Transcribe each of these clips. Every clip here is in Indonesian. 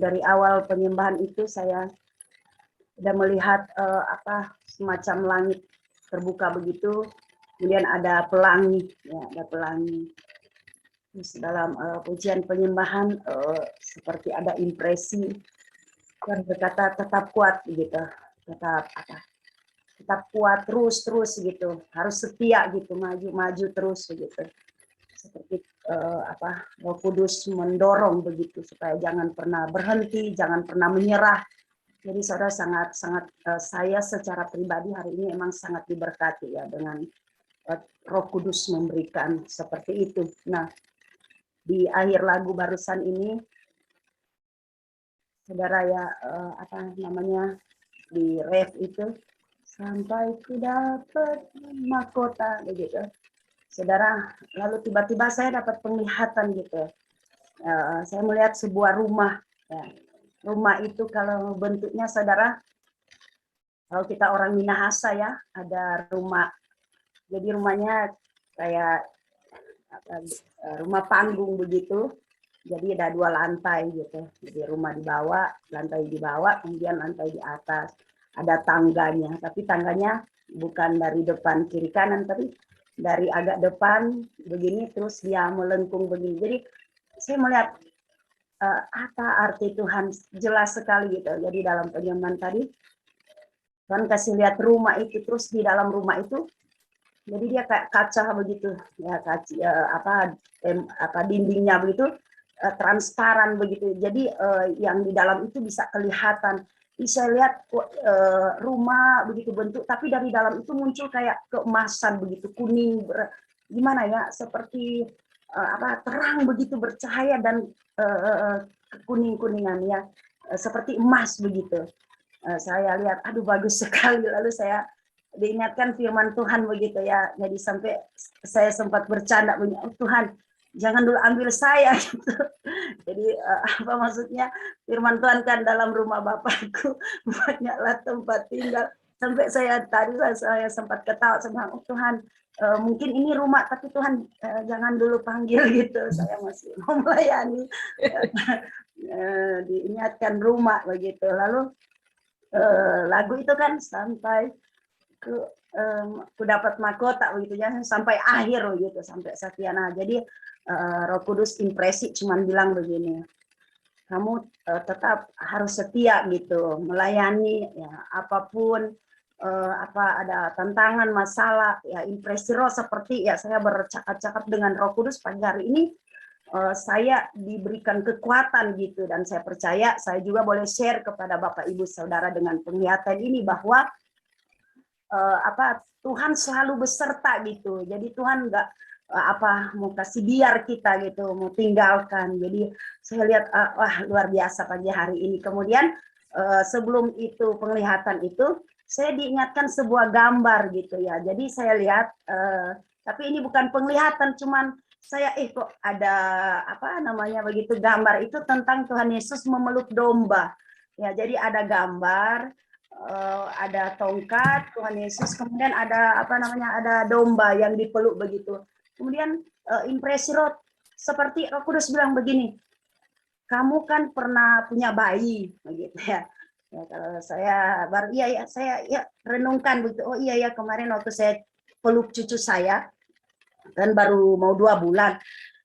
dari awal penyembahan itu saya udah melihat semacam langit terbuka begitu, kemudian ada pelangi, ya, ada pelangi. Terus dalam pujian penyembahan seperti ada impresi dan berkata tetap kuat gitu, tetap kuat terus gitu, harus setia gitu, maju terus begitu. Seperti Roh Kudus mendorong begitu supaya jangan pernah berhenti, jangan pernah menyerah. Jadi saudara sangat saya secara pribadi hari ini emang sangat diberkati ya dengan Roh Kudus memberikan seperti itu. Nah, di akhir lagu barusan ini saudara ya di ref itu sampai ku dapat mahkota begitu. Saudara, lalu tiba-tiba saya dapat penglihatan gitu. Saya melihat sebuah rumah. Ya. Rumah itu kalau bentuknya saudara, kalau kita orang Minahasa ya, ada rumah. Jadi rumahnya kayak rumah panggung begitu. Jadi ada 2 lantai gitu. Jadi rumah di bawah, lantai di bawah, kemudian lantai di atas. Ada tangganya, tapi tangganya bukan dari depan kiri kanan, tapi dari agak depan begini terus dia melengkung begini. Jadi saya melihat apa arti Tuhan jelas sekali gitu. Jadi dalam penyembahan tadi Tuhan kasih lihat rumah itu, terus di dalam rumah itu jadi dia kayak kaca begitu ya, dindingnya begitu transparan begitu. Jadi yang di dalam itu bisa kelihatan. Bisa lihat rumah begitu bentuk, tapi dari dalam itu muncul kayak keemasan begitu, kuning, gimana ya, seperti terang begitu bercahaya dan kuning-kuningan ya, seperti emas begitu. Saya lihat, aduh bagus sekali. Lalu saya diingatkan firman Tuhan begitu ya. Jadi sampai saya sempat bercanda, oh Tuhan, jangan dulu ambil saya gitu. Jadi apa maksudnya, firman Tuhan kan dalam rumah Bapakku banyaklah tempat tinggal. Sampai saya tadi saya sempat ketawa sama, oh Tuhan, mungkin ini rumah tapi Tuhan jangan dulu panggil gitu. Saya masih mau melayani. Diingatkan rumah begitu. Lalu lagu itu kan sampai ku dapat mahkota begitu ya, sampai akhir begitu, sampai sekian. Nah, jadi Roh Kudus impresi cuman bilang begini, kamu tetap harus setia gitu melayani ya, apapun ada tantangan, masalah ya, impresi roh seperti ya saya bercakap-cakap dengan Roh Kudus pagi hari ini. Saya diberikan kekuatan gitu, dan saya percaya saya juga boleh share kepada Bapak Ibu Saudara dengan penglihatan ini bahwa Tuhan selalu beserta gitu. Jadi Tuhan nggak mau kasih biar kita gitu, mau tinggalkan. Jadi saya lihat wah luar biasa pagi hari ini. Kemudian sebelum itu penglihatan itu saya diingatkan sebuah gambar gitu ya. Jadi saya lihat tapi ini bukan penglihatan, cuman saya kok ada begitu gambar itu tentang Tuhan Yesus memeluk domba. Ya, jadi ada gambar ada tongkat Tuhan Yesus, kemudian ada ada domba yang dipeluk begitu. Kemudian impresi roh seperti Roh Kudus bilang begini, kamu kan pernah punya bayi begitu ya. Ya kalau saya baru saya renungkan begitu. Oh iya ya, kemarin waktu saya peluk cucu saya dan baru mau 2 bulan.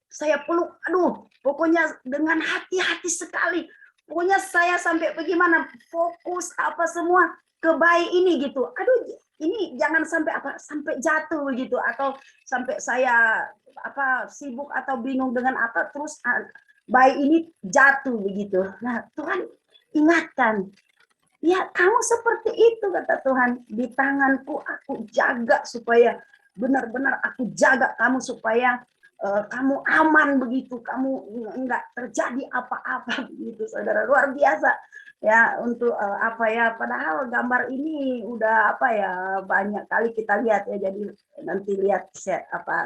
Saya peluk, aduh, pokoknya dengan hati-hati sekali. Pokoknya saya sampai bagaimana fokus apa semua ke bayi ini gitu. Aduh, ini jangan sampai jatuh gitu, atau sampai saya sibuk atau bingung dengan apa terus bayi ini jatuh begitu. Nah, Tuhan ingatkan, ya kamu seperti itu kata Tuhan, di tanganku aku jaga supaya benar-benar aku jaga kamu supaya kamu aman begitu, kamu enggak terjadi apa-apa begitu, saudara. Luar biasa ya untuk padahal gambar ini udah banyak kali kita lihat ya. Jadi nanti lihat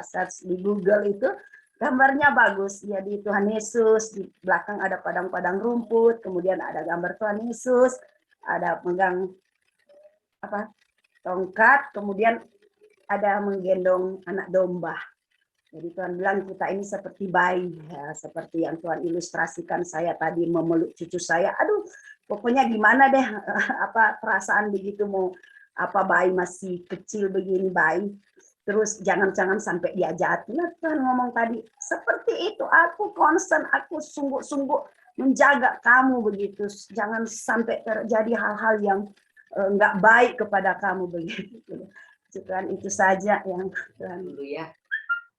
search di Google itu gambarnya bagus. Jadi Tuhan Yesus di belakang ada padang-padang rumput, kemudian ada gambar Tuhan Yesus, ada pegang tongkat, kemudian ada menggendong anak domba. Jadi Tuhan bilang kita ini seperti bayi, ya, seperti yang Tuhan ilustrasikan saya tadi memeluk cucu saya. Aduh, pokoknya gimana deh, apa perasaan begitu mau apa bayi masih kecil begini bayi. Terus jangan-jangan sampai dia jatuh. Nah, Tuhan ngomong tadi, seperti itu aku concern, aku sungguh-sungguh menjaga kamu begitu. Jangan sampai terjadi hal-hal yang nggak baik kepada kamu begitu. Tuhan itu saja yang Tuhan. Ya.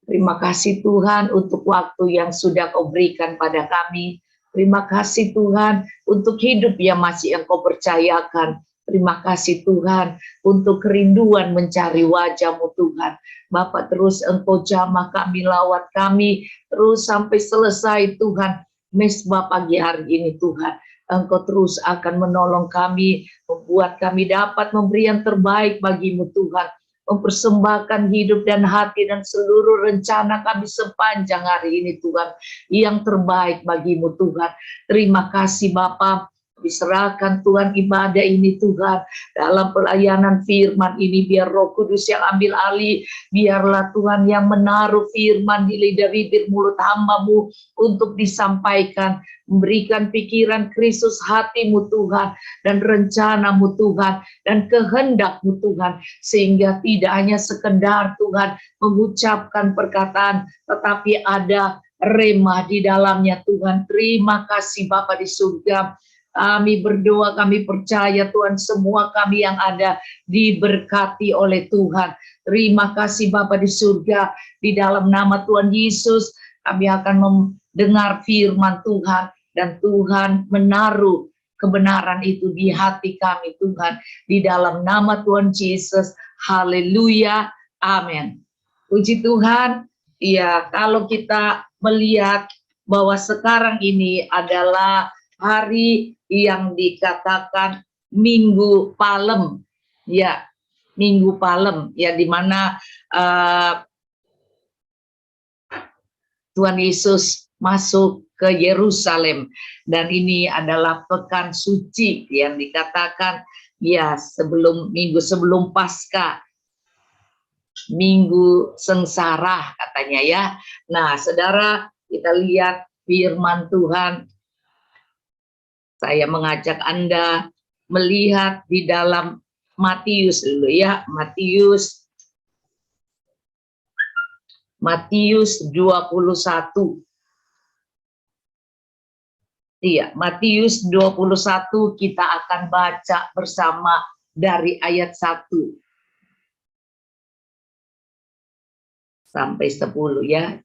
Terima kasih Tuhan untuk waktu yang sudah Kau berikan pada kami. Terima kasih Tuhan untuk hidup yang masih Engkau percayakan. Terima kasih Tuhan untuk kerinduan mencari wajah-Mu Tuhan. Bapak terus Engkau jamah kami, lawat kami, terus sampai selesai Tuhan. Mesbah pagi hari ini Tuhan. Engkau terus akan menolong kami, membuat kami dapat memberi yang terbaik bagi-Mu Tuhan. Mempersembahkan hidup dan hati dan seluruh rencana kami sepanjang hari ini Tuhan, yang terbaik bagi-Mu Tuhan. Terima kasih Bapa. Diserahkan Tuhan ibadah ini Tuhan, dalam pelayanan firman ini biar Roh Kudus yang ambil alih, biarlah Tuhan yang menaruh firman di lidah bibir mulut hamba-Mu untuk disampaikan, memberikan pikiran Kristus hati-Mu Tuhan, dan rencana-Mu Tuhan, dan kehendak-Mu Tuhan, sehingga tidak hanya sekedar Tuhan mengucapkan perkataan, tetapi ada rema di dalamnya Tuhan. Terima kasih Bapa di surga. Kami berdoa, kami percaya Tuhan semua kami yang ada diberkati oleh Tuhan. Terima kasih Bapa di surga, di dalam nama Tuhan Yesus kami akan mendengar firman Tuhan, dan Tuhan menaruh kebenaran itu di hati kami Tuhan, di dalam nama Tuhan Yesus. Haleluya, amin. Puji Tuhan. Ya, kalau kita melihat bahwa sekarang ini adalah hari yang dikatakan Minggu Palem, ya, Minggu Palem, ya, di mana Tuhan Yesus masuk ke Yerusalem, dan ini adalah pekan suci yang dikatakan, ya, minggu sebelum Paskah, Minggu sengsara katanya ya. Nah, saudara, kita lihat firman Tuhan. Saya mengajak Anda melihat di dalam Matius dulu ya, Matius 21. Iya, Matius 21 kita akan baca bersama dari ayat 1 sampai 10 ya.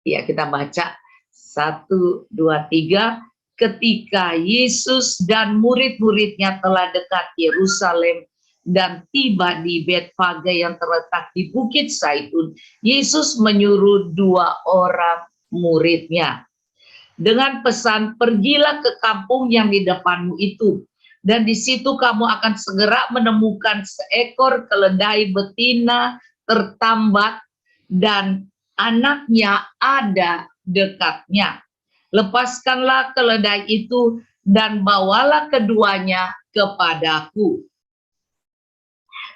Ya, kita baca 1, 2, 3. Ketika Yesus dan murid-muridnya telah dekat Yerusalem dan tiba di Betfage yang terletak di Bukit Zaitun, Yesus menyuruh 2 orang muridnya dengan pesan, pergilah ke kampung yang di depanmu itu, dan di situ kamu akan segera menemukan seekor keledai betina tertambat dan anaknya ada dekatnya. Lepaskanlah keledai itu dan bawalah keduanya kepadaku.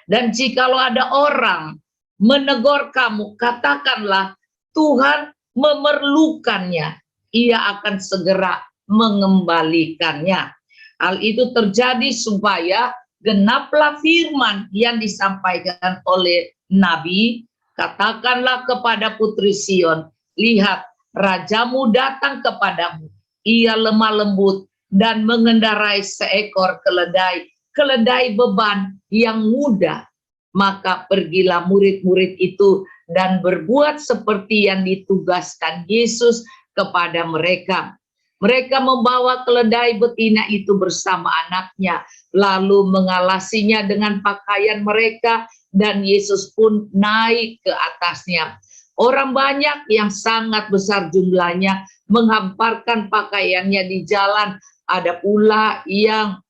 Dan jikalau ada orang menegur kamu, katakanlah Tuhan memerlukannya, ia akan segera mengembalikannya. Hal itu terjadi supaya genaplah firman yang disampaikan oleh Nabi, katakanlah kepada putri Sion, lihat, rajamu datang kepadamu, ia lemah lembut dan mengendarai seekor keledai beban yang mudah. Maka pergilah murid-murid itu dan berbuat seperti yang ditugaskan Yesus kepada mereka. Mereka membawa keledai betina itu bersama anaknya, lalu mengalasinya dengan pakaian mereka, dan Yesus pun naik ke atasnya. Orang banyak yang sangat besar jumlahnya menghamparkan pakaiannya di jalan. Ada pula yang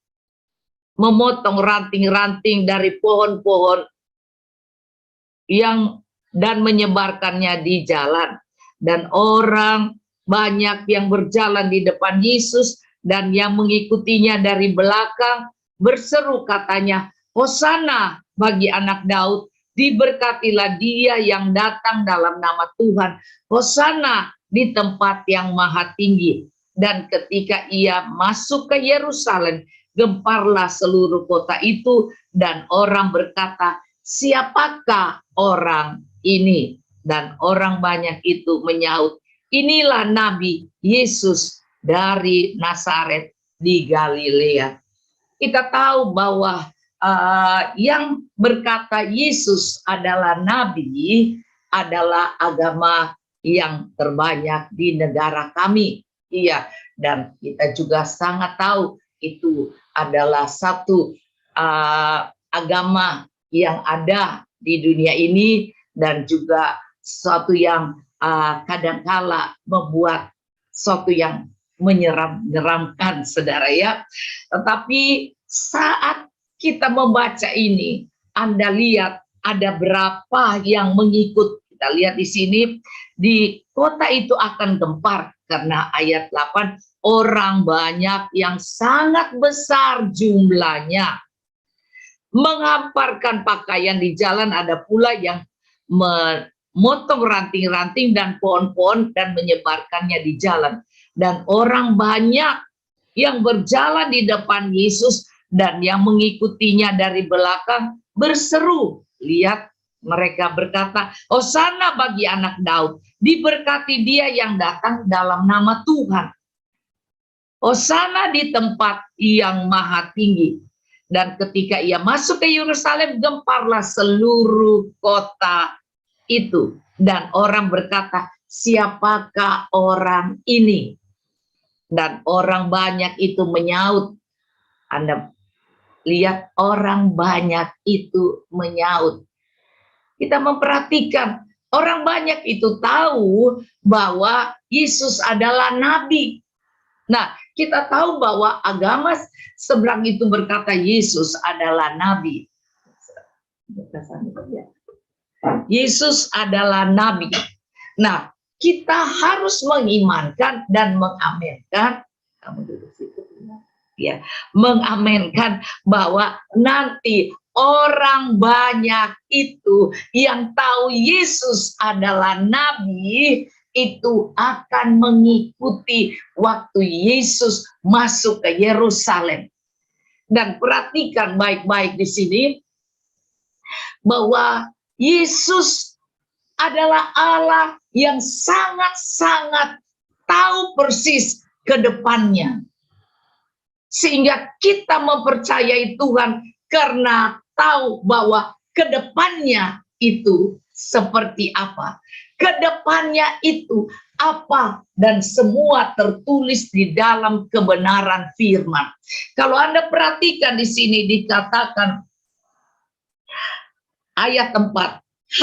memotong ranting-ranting dari pohon-pohon dan menyebarkannya di jalan. Dan orang banyak yang berjalan di depan Yesus dan yang mengikutinya dari belakang berseru katanya, Hosana bagi anak Daud, Diberkatilah dia yang datang dalam nama Tuhan. Hosana di tempat yang maha tinggi. Dan ketika ia masuk ke Yerusalem, gemparlah seluruh kota itu, dan orang berkata, siapakah orang ini? Dan orang banyak itu menyaut, inilah Nabi Yesus dari Nazaret di Galilea. Kita tahu bahwa yang berkata Yesus adalah Nabi adalah agama yang terbanyak di negara kami. Iya, dan kita juga sangat tahu itu adalah satu agama yang ada di dunia ini, dan juga suatu yang kadangkala membuat suatu yang menyeramkan, saudara ya. Tetapi saat kita membaca ini, Anda lihat ada berapa yang mengikut. Kita lihat di sini, di kota itu akan gempar, karena ayat 8, orang banyak yang sangat besar jumlahnya menghamparkan pakaian di jalan. Ada pula yang memotong ranting-ranting dan pohon-pohon dan menyebarkannya di jalan. Dan orang banyak yang berjalan di depan Yesus dan yang mengikutinya dari belakang berseru. Lihat, mereka berkata, Hosana bagi anak Daud, diberkati dia yang datang dalam nama Tuhan. Hosana di tempat yang maha tinggi. Dan ketika ia masuk ke Yerusalem, gemparlah seluruh kota itu. Dan orang berkata, siapakah orang ini? Dan orang banyak itu menyaut. Anda lihat, orang banyak itu menyaut. Kita memperhatikan, orang banyak itu tahu bahwa Yesus adalah Nabi. Nah, kita tahu bahwa agama seberang itu berkata Yesus adalah Nabi. Yesus adalah Nabi. Nah, kita harus mengimankan dan mengamenkan, ya, mengamenkan bahwa nanti orang banyak itu yang tahu Yesus adalah Nabi itu akan mengikuti waktu Yesus masuk ke Yerusalem. Dan perhatikan baik-baik di sini bahwa Yesus adalah Allah yang sangat-sangat tahu persis ke depannya. Sehingga kita mempercayai Tuhan karena tahu bahwa ke depannya itu seperti apa. Kedepannya itu apa, dan semua tertulis di dalam kebenaran firman. Kalau Anda perhatikan di sini dikatakan ayat 4,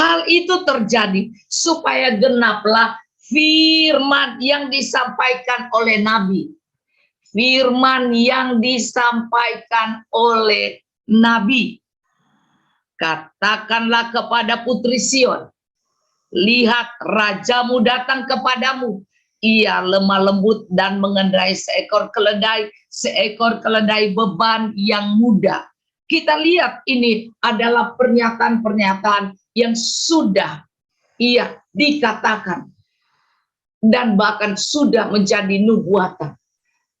hal itu terjadi supaya genaplah firman yang disampaikan oleh Nabi. Firman yang disampaikan oleh Nabi. Katakanlah kepada putri Sion, lihat rajamu datang kepadamu. Ia lemah lembut dan mengendarai seekor keledai beban yang mudah. Kita lihat ini adalah pernyataan-pernyataan yang sudah dikatakan dan bahkan sudah menjadi nubuatan.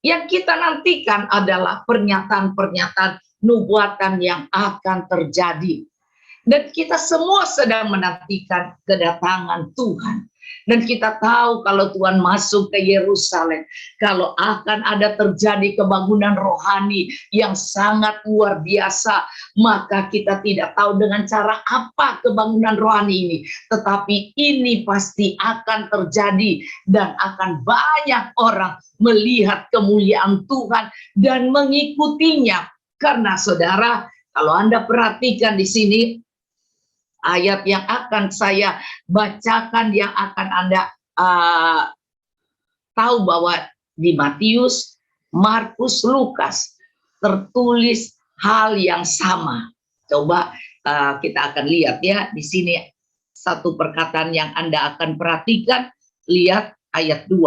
Yang kita nantikan adalah pernyataan-pernyataan nubuatan yang akan terjadi. Dan kita semua sedang menantikan kedatangan Tuhan. Dan kita tahu kalau Tuhan masuk ke Yerusalem, kalau akan ada terjadi kebangunan rohani yang sangat luar biasa, maka kita tidak tahu dengan cara apa kebangunan rohani ini. Tetapi ini pasti akan terjadi dan akan banyak orang melihat kemuliaan Tuhan dan mengikutinya. Karena saudara, kalau Anda perhatikan di sini, ayat yang akan saya bacakan yang akan Anda tahu bahwa di Matius, Markus, Lukas tertulis hal yang sama. Coba kita akan lihat ya di sini satu perkataan yang Anda akan perhatikan. Lihat ayat 2.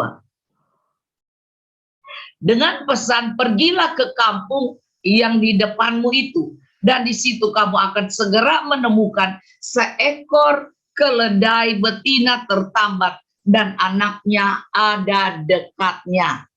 Dengan pesan, pergilah ke kampung yang di depanmu itu, dan di situ kamu akan segera menemukan seekor keledai betina tertambat dan anaknya ada dekatnya.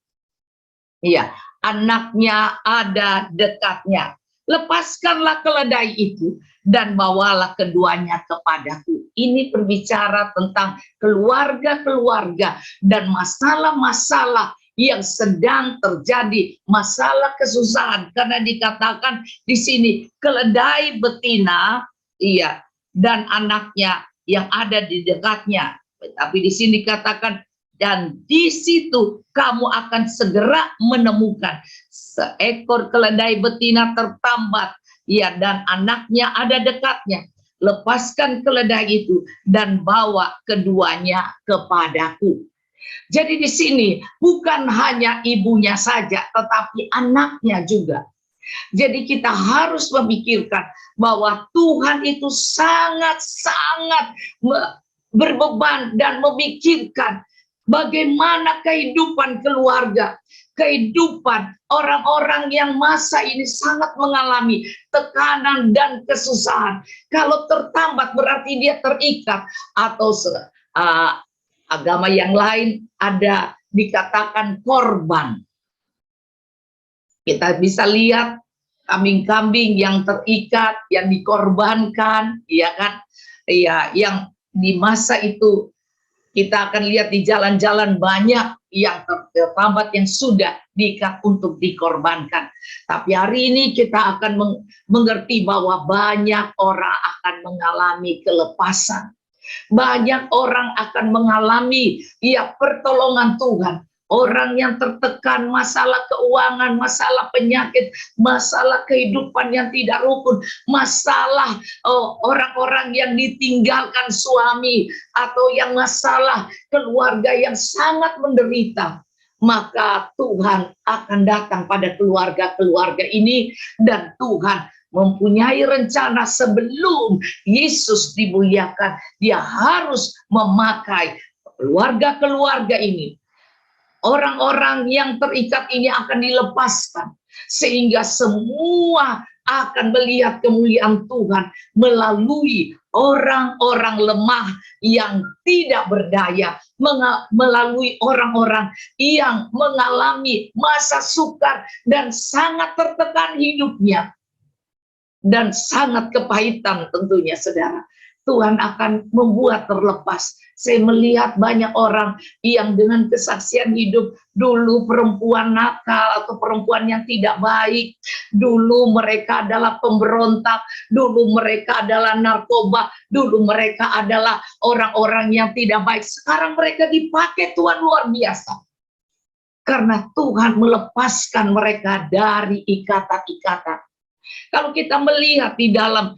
Iya, anaknya ada dekatnya. Lepaskanlah keledai itu dan bawalah keduanya kepadaku. Ini berbicara tentang keluarga-keluarga dan masalah-masalah yang sedang terjadi, masalah kesusahan, karena dikatakan di sini keledai betina, iya, dan anaknya yang ada di dekatnya. Tapi di sini dikatakan dan di situ kamu akan segera menemukan seekor keledai betina tertambat, ya, dan anaknya ada dekatnya. Lepaskan keledai itu dan bawa keduanya kepadaku. Jadi di sini bukan hanya ibunya saja, tetapi anaknya juga. Jadi kita harus memikirkan bahwa Tuhan itu sangat-sangat berbeban dan memikirkan bagaimana kehidupan keluarga, kehidupan orang-orang yang masa ini sangat mengalami tekanan dan kesusahan. Kalau tertambat berarti dia terikat, atau agama yang lain ada dikatakan korban. Kita bisa lihat kambing-kambing yang terikat, yang dikorbankan, ya kan? Ya, yang di masa itu kita akan lihat di jalan-jalan banyak yang tertambat yang sudah diikat untuk dikorbankan. Tapi hari ini kita akan mengerti bahwa banyak orang akan mengalami kelepasan. Banyak orang akan mengalami pertolongan Tuhan. Orang yang tertekan, masalah keuangan, masalah penyakit, masalah kehidupan yang tidak rukun, masalah orang-orang yang ditinggalkan suami, atau yang masalah keluarga yang sangat menderita. Maka Tuhan akan datang pada keluarga-keluarga ini, dan Tuhan mempunyai rencana sebelum Yesus dimuliakan. Dia harus memakai keluarga-keluarga ini. Orang-orang yang terikat ini akan dilepaskan, sehingga semua akan melihat kemuliaan Tuhan melalui orang-orang lemah yang tidak berdaya, melalui orang-orang yang mengalami masa sukar dan sangat tertekan hidupnya, dan sangat kepahitan tentunya, saudara. Tuhan akan membuat terlepas. Saya melihat banyak orang yang dengan kesaksian hidup, dulu perempuan nakal atau perempuan yang tidak baik, dulu mereka adalah pemberontak, dulu mereka adalah narkoba, dulu mereka adalah orang-orang yang tidak baik. Sekarang mereka dipakai Tuhan luar biasa. Karena Tuhan melepaskan mereka dari ikatan-ikatan. Kalau kita melihat di dalam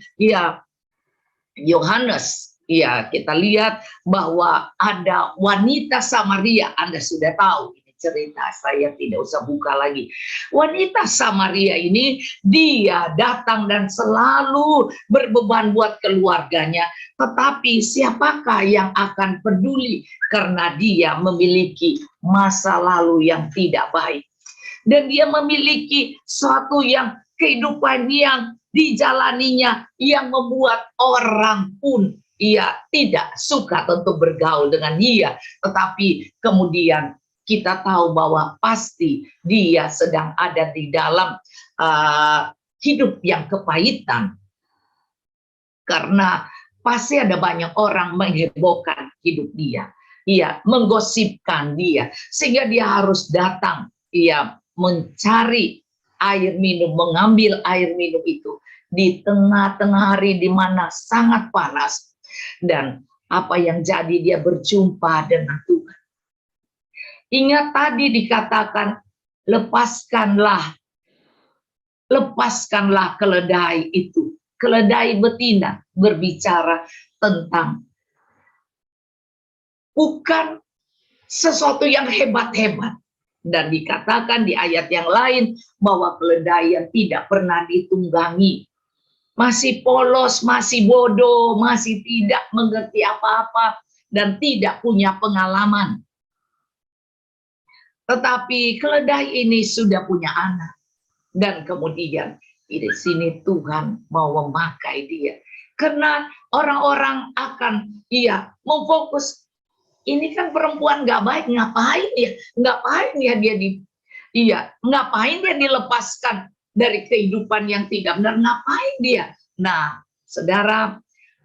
Yohanes, kita lihat bahwa ada wanita Samaria. Anda sudah tahu ini cerita, saya tidak usah buka lagi. Wanita Samaria ini, dia datang dan selalu berbeban buat keluarganya. Tetapi siapakah yang akan peduli, karena dia memiliki masa lalu yang tidak baik. Dan dia memiliki suatu yang kehidupan yang dijalaninya yang membuat orang pun tidak suka tentu bergaul dengan dia. Tetapi kemudian kita tahu bahwa pasti dia sedang ada di dalam hidup yang kepahitan. Karena pasti ada banyak orang menghebohkan hidup dia. Menggosipkan dia. Sehingga dia harus datang, mencari air minum, mengambil air minum itu di tengah-tengah hari di mana sangat panas. Dan apa yang jadi, dia berjumpa dengan Tuhan. Ingat tadi dikatakan, lepaskanlah keledai itu. Keledai betina berbicara tentang bukan sesuatu yang hebat-hebat. Dan dikatakan di ayat yang lain bahwa keledai yang tidak pernah ditunggangi, masih polos, masih bodoh, masih tidak mengerti apa-apa, dan tidak punya pengalaman. Tetapi keledai ini sudah punya anak. Dan kemudian Di sini Tuhan mau memakai dia. Karena orang-orang akan memfokus, ini kan perempuan nggak baik, ngapain ya? Ngapain ya ngapain dia dilepaskan dari kehidupan yang tidak benar? Ngapain dia? Nah, saudara,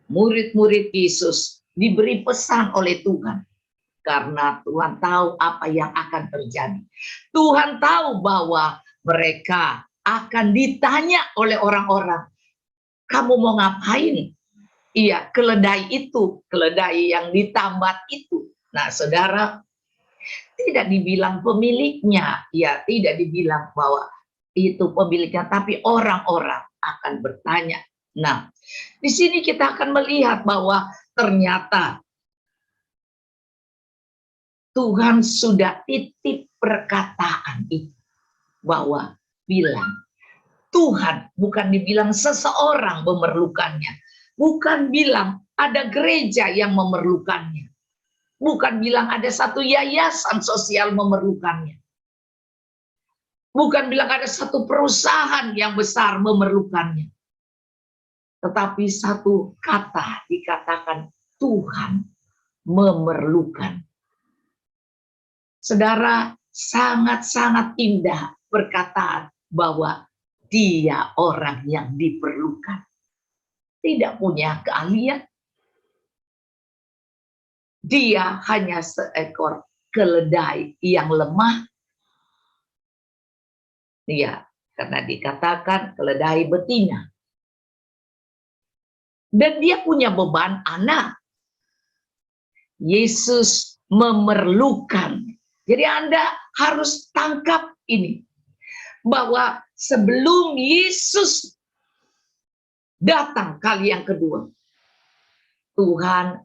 murid-murid Yesus diberi pesan oleh Tuhan. Karena Tuhan tahu apa yang akan terjadi. Tuhan tahu bahwa mereka akan ditanya oleh orang-orang, kamu mau ngapain? Iya, keledai itu, keledai yang ditambat itu. Nah, saudara, tidak dibilang pemiliknya, ya tidak dibilang bahwa itu pemiliknya, tapi orang-orang akan bertanya. Nah, di sini kita akan melihat bahwa ternyata Tuhan sudah titip perkataan itu, bahwa bilang, Tuhan bukan dibilang seseorang memerlukannya, bukan bilang ada gereja yang memerlukannya, bukan bilang ada satu yayasan sosial memerlukannya, bukan bilang ada satu perusahaan yang besar memerlukannya, tetapi satu kata dikatakan, Tuhan memerlukan. Saudara, sangat-sangat indah perkataan bahwa dia orang yang diperlukan. Tidak punya keahlian. Dia hanya seekor keledai yang lemah. Iya, karena dikatakan keledai betina. Dan dia punya beban anak. Yesus memerlukan. Jadi Anda harus tangkap ini. Bahwa sebelum Yesus datang kali yang kedua, Tuhan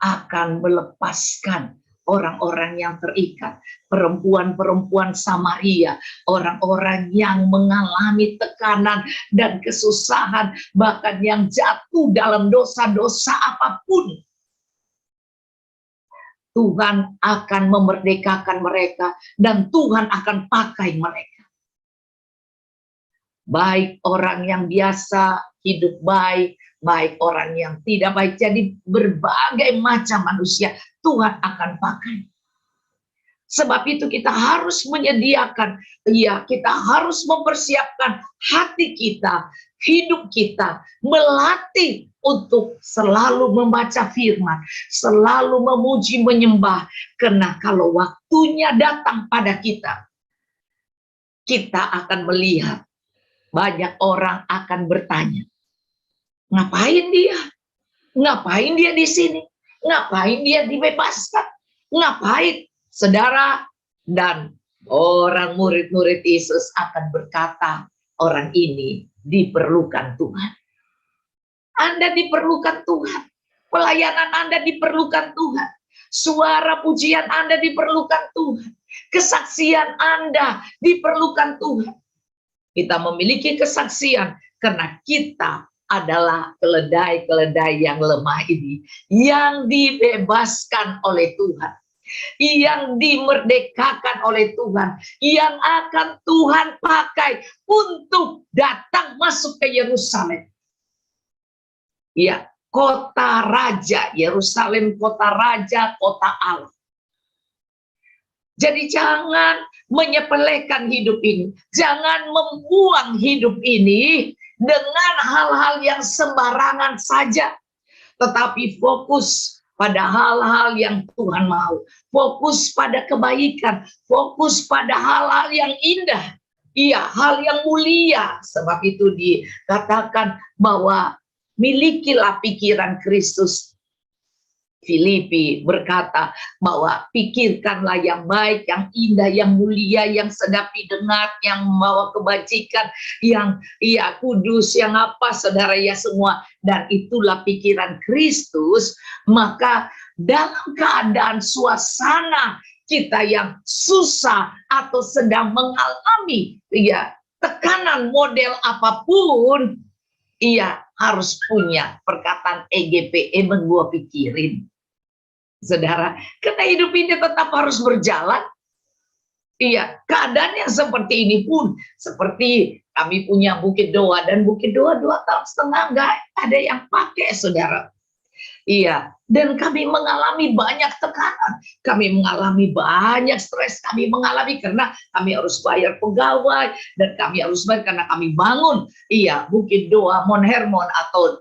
akan melepaskan orang-orang yang terikat, perempuan-perempuan Samaria, orang-orang yang mengalami tekanan dan kesusahan, bahkan yang jatuh dalam dosa-dosa apapun. Tuhan akan memerdekakan mereka dan Tuhan akan pakai mereka. Baik orang yang biasa hidup baik, baik orang yang tidak baik. Jadi berbagai macam manusia Tuhan akan pakai. Sebab itu kita harus menyediakan, kita harus mempersiapkan hati kita, hidup kita, melatih untuk selalu membaca firman, selalu memuji, menyembah. Karena kalau waktunya datang pada kita, kita akan melihat banyak orang akan bertanya, ngapain dia? Ngapain dia di sini? Ngapain dia dibebaskan? Ngapain? Saudara, dan orang murid-murid Yesus akan berkata, orang ini diperlukan Tuhan. Anda diperlukan Tuhan. Pelayanan Anda diperlukan Tuhan. Suara pujian Anda diperlukan Tuhan. Kesaksian Anda diperlukan Tuhan. Kita memiliki kesaksian karena kita adalah keledai-keledai yang lemah ini, yang dibebaskan oleh Tuhan, yang dimerdekakan oleh Tuhan, yang akan Tuhan pakai untuk datang masuk ke Yerusalem. Ya, kota raja, Yerusalem kota raja, kota Allah. Jadi jangan menyepelekan hidup ini. Jangan membuang hidup ini dengan hal-hal yang sembarangan saja. Tetapi fokus pada hal-hal yang Tuhan mau. Fokus pada kebaikan. Fokus pada hal-hal yang indah. Iya, hal yang mulia. Sebab itu dikatakan bahwa milikilah pikiran Kristus. Filipi berkata bahwa pikirkanlah yang baik, yang indah, yang mulia, yang sedap didengar, yang membawa kebajikan, yang kudus, yang apa saudara ya semua. Dan itulah pikiran Kristus. Maka dalam keadaan suasana kita yang susah atau sedang mengalami tekanan model apapun, harus punya perkataan EGP, emang gua pikirin. Saudara, karena hidup ini tetap harus berjalan. Keadaan yang seperti ini pun, seperti Kami punya Bukit Doa, dan Bukit Doa 2,5 tahun nggak ada yang pakai, saudara. Iya, dan kami mengalami banyak tekanan, kami mengalami banyak stres, kami mengalami karena kami harus bayar pegawai, dan kami harus bayar karena kami bangun, iya, Bukit Doa Mount Hermon, atau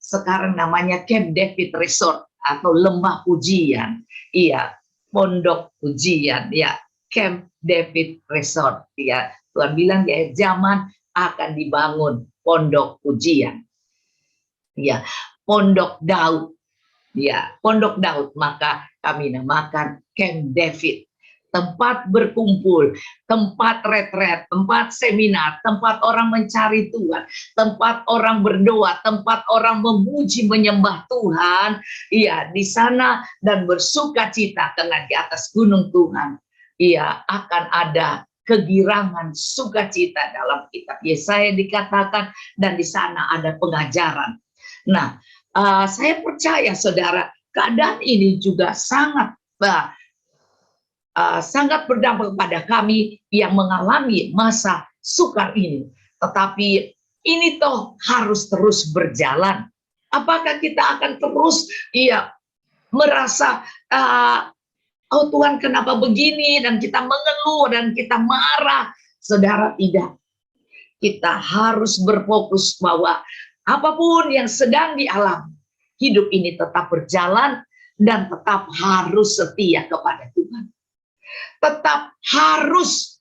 sekarang namanya Camp David Resort, atau Lembah Pujian, iya, Pondok Pujian, ya, Camp David Resort, ya. Tuhan bilang di akhir zaman akan dibangun Pondok Pujian, ya, Pondok Daud, ya, Pondok Daud, maka kami namakan Camp David, tempat berkumpul, tempat retret, tempat seminar, tempat orang mencari Tuhan, tempat orang berdoa, tempat orang memuji menyembah Tuhan, iya, di sana, dan bersukacita karena di atas gunung Tuhan, iya, akan ada kegirangan sukacita. Dalam kitab Yesaya dikatakan, dan di sana ada pengajaran. Nah, saya percaya, saudara, keadaan ini juga sangat berdampak pada kami yang mengalami masa sukar ini. Tetapi ini toh harus terus berjalan. Apakah kita akan terus merasa oh Tuhan kenapa begini, dan kita mengeluh dan kita marah? Saudara, tidak. Kita harus berfokus bahwa apapun yang sedang dialami, hidup ini tetap berjalan dan tetap harus setia kepada Tuhan. Tetap harus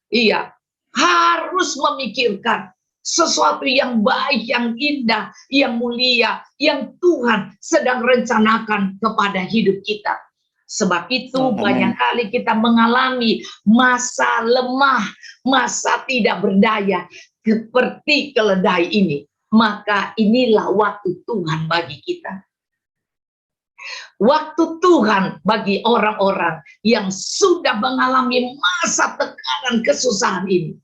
memikirkan sesuatu yang baik, yang indah, yang mulia, yang Tuhan sedang rencanakan kepada hidup kita. Sebab itu banyak kali kita mengalami masa lemah, masa tidak berdaya seperti keledai ini. Maka inilah waktu Tuhan bagi kita. Waktu Tuhan bagi orang-orang yang sudah mengalami masa tekanan kesusahan ini.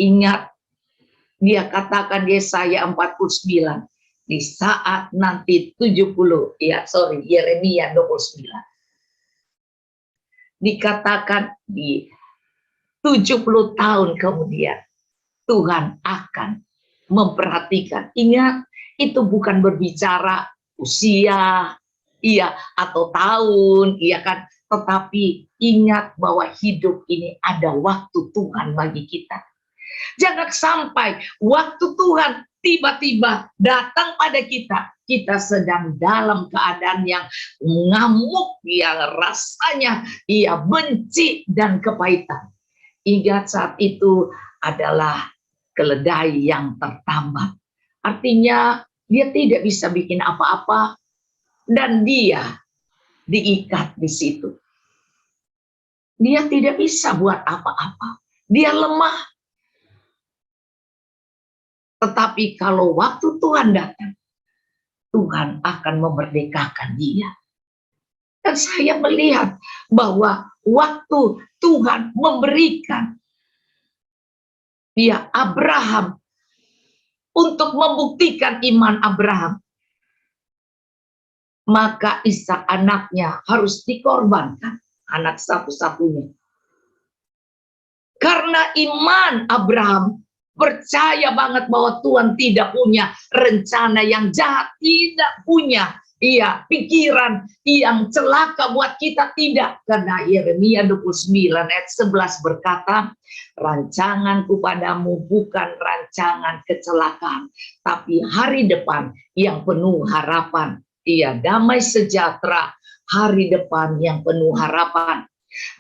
Ingat, dia katakan di Yesaya 49, di saat nanti Yeremia 29. Dikatakan di 70 tahun kemudian, Tuhan akan memperhatikan. Ingat, itu bukan berbicara usia, atau tahun, kan, tetapi ingat bahwa hidup ini ada waktu Tuhan bagi kita. Jangan sampai waktu Tuhan tiba-tiba datang pada kita, kita sedang dalam keadaan yang ngamuk, yang rasanya benci dan kepahitan. Ingat, saat itu adalah keledai yang tertambat. Artinya dia tidak bisa bikin apa-apa, dan dia diikat di situ. Dia tidak bisa buat apa-apa. Dia lemah. Tetapi kalau waktu Tuhan datang, Tuhan akan memerdekakan dia. Dan saya melihat bahwa waktu Tuhan memberikan Abraham untuk membuktikan iman Abraham, maka Ishak anaknya harus dikorbankan, anak satu-satunya. Karena iman Abraham percaya banget bahwa Tuhan tidak punya rencana yang jahat, tidak punya pikiran yang celaka buat kita, tidak. Karena Yeremia 29 ayat 11 berkata, rancanganku padamu bukan rancangan kecelakaan, tapi hari depan yang penuh harapan. Damai sejahtera, hari depan yang penuh harapan.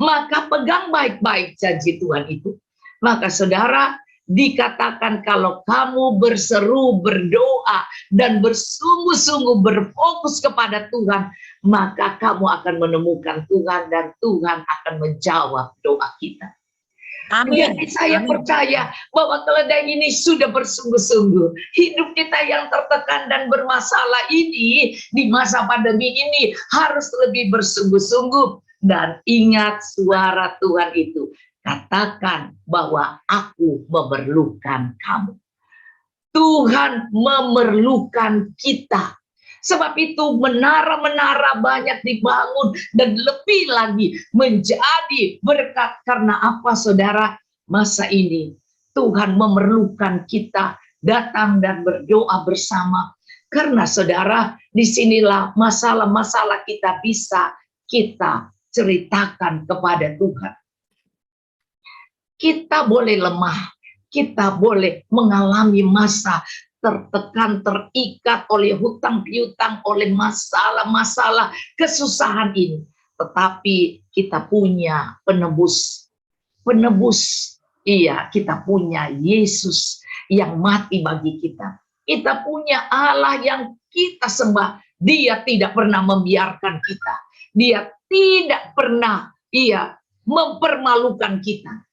Maka pegang baik-baik janji Tuhan itu. Maka saudara, dikatakan kalau kamu berseru, berdoa, dan bersungguh-sungguh berfokus kepada Tuhan, maka kamu akan menemukan Tuhan, dan Tuhan akan menjawab doa kita. Amin. Jadi saya percaya bahwa keledai ini sudah bersungguh-sungguh. Hidup kita yang tertekan dan bermasalah ini di masa pandemi ini harus lebih bersungguh-sungguh. Dan ingat suara Tuhan itu. Katakan bahwa aku memerlukan kamu. Tuhan memerlukan kita. Sebab itu menara-menara banyak dibangun dan lebih lagi menjadi berkat. Karena apa, saudara? Masa ini Tuhan memerlukan kita datang dan berdoa bersama. Karena saudara, disinilah masalah-masalah kita bisa kita ceritakan kepada Tuhan. Kita boleh lemah, kita boleh mengalami masa tertekan, terikat oleh hutang piutang, oleh masalah-masalah kesusahan ini. Tetapi kita punya penebus. Penebus, iya, kita punya Yesus yang mati bagi kita. Kita punya Allah yang kita sembah. Dia tidak pernah membiarkan kita. Dia tidak pernah, iya, mempermalukan kita.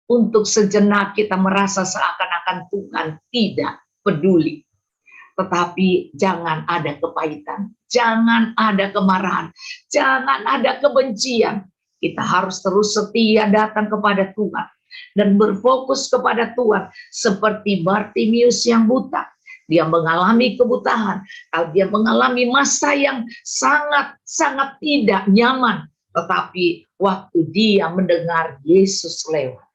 Untuk sejenak kita merasa seakan-akan Tuhan tidak peduli. Tetapi jangan ada kepahitan, jangan ada kemarahan, jangan ada kebencian. Kita harus terus setia datang kepada Tuhan dan berfokus kepada Tuhan, seperti Bartimius yang buta. Dia mengalami kebutahan, dia mengalami masa yang sangat-sangat tidak nyaman. Tetapi waktu dia mendengar Yesus lewat,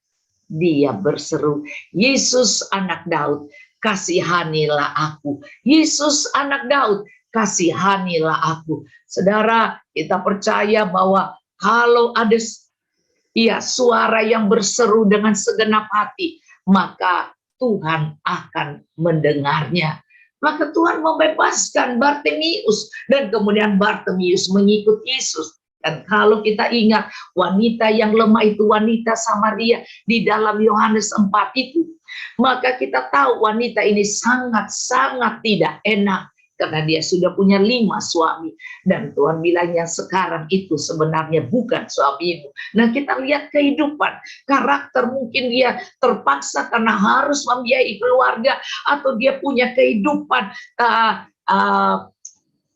dia berseru, Yesus anak Daud, kasihanilah aku. Yesus anak Daud, kasihanilah aku. Saudara, kita percaya bahwa kalau ada suara yang berseru dengan segenap hati, maka Tuhan akan mendengarnya. Maka Tuhan membebaskan Bartimius, dan kemudian Bartimius mengikut Yesus. Dan kalau kita ingat wanita yang lemah itu, wanita Samaria di dalam Yohanes 4 itu, maka kita tahu wanita ini sangat-sangat tidak enak karena dia sudah punya 5 suami. Dan Tuhan bilang yang sekarang itu sebenarnya bukan suamimu. Nah, kita lihat kehidupan, karakter, mungkin dia terpaksa karena harus membiayai keluarga, atau dia punya kehidupan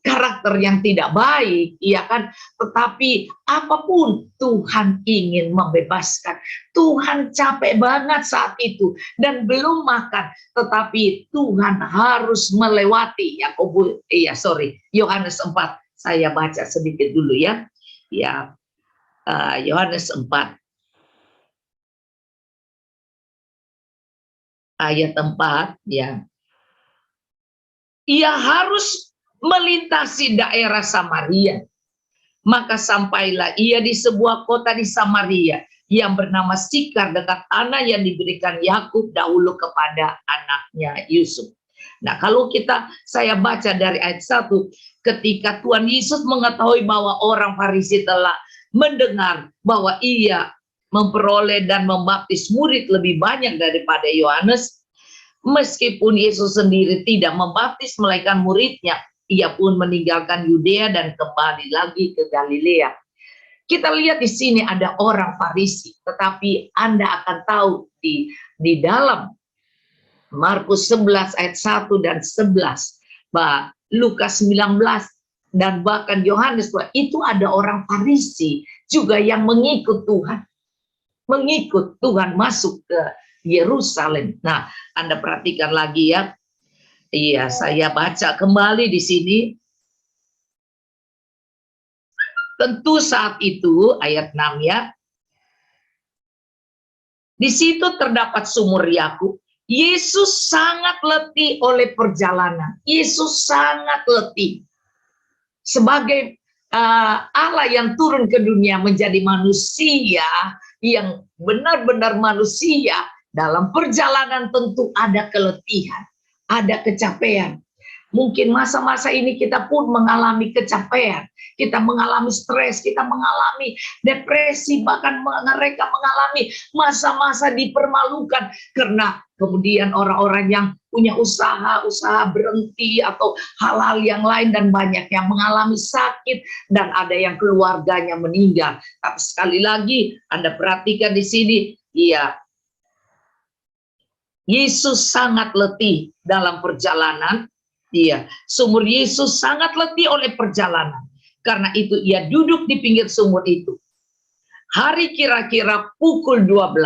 karakter yang tidak baik, ya kan? Tetapi apapun, Tuhan ingin membebaskan. Tuhan capek banget saat itu dan belum makan, tetapi Tuhan harus melewati Yohanes 4. Saya baca sedikit dulu ya. Ya, Yohanes 4 ayat 4 ya. Ia harus melintasi daerah Samaria. Maka sampailah ia di sebuah kota di Samaria yang bernama Sikar, dekat tanah yang diberikan Yakub dahulu kepada anaknya Yusuf. Nah, kalau saya baca dari ayat 1, ketika Tuhan Yesus mengetahui bahwa orang Farisi telah mendengar bahwa ia memperoleh dan membaptis murid lebih banyak daripada Yohanes, meskipun Yesus sendiri tidak membaptis melainkan muridnya, ia pun meninggalkan Yudea dan kembali lagi ke Galilea. Kita lihat di sini ada orang Farisi, tetapi Anda akan tahu di dalam Markus 11 ayat 1 dan 11, Lukas 19 dan bahkan Yohanes 2, itu ada orang Farisi juga yang mengikut Tuhan. Mengikut Tuhan masuk ke Yerusalem. Nah, Anda perhatikan lagi ya. Iya, saya baca kembali di sini. Tentu saat itu, ayat 6 ya. Di situ terdapat sumur Yakub. Yesus sangat letih oleh perjalanan. Yesus sangat letih. Sebagai Allah yang turun ke dunia menjadi manusia, yang benar-benar manusia, dalam perjalanan tentu ada keletihan. Ada kecapean. Mungkin masa-masa ini kita pun mengalami kecapean, kita mengalami stres, kita mengalami depresi, bahkan mereka mengalami masa-masa dipermalukan karena kemudian orang-orang yang punya usaha berhenti atau hal-hal yang lain, dan banyak yang mengalami sakit dan ada yang keluarganya meninggal. Tapi sekali lagi Anda perhatikan di sini, iya, Yesus sangat letih dalam perjalanan. Iya, sumur Yesus sangat letih oleh perjalanan. Karena itu ia duduk di pinggir sumur itu. Hari kira-kira pukul 12,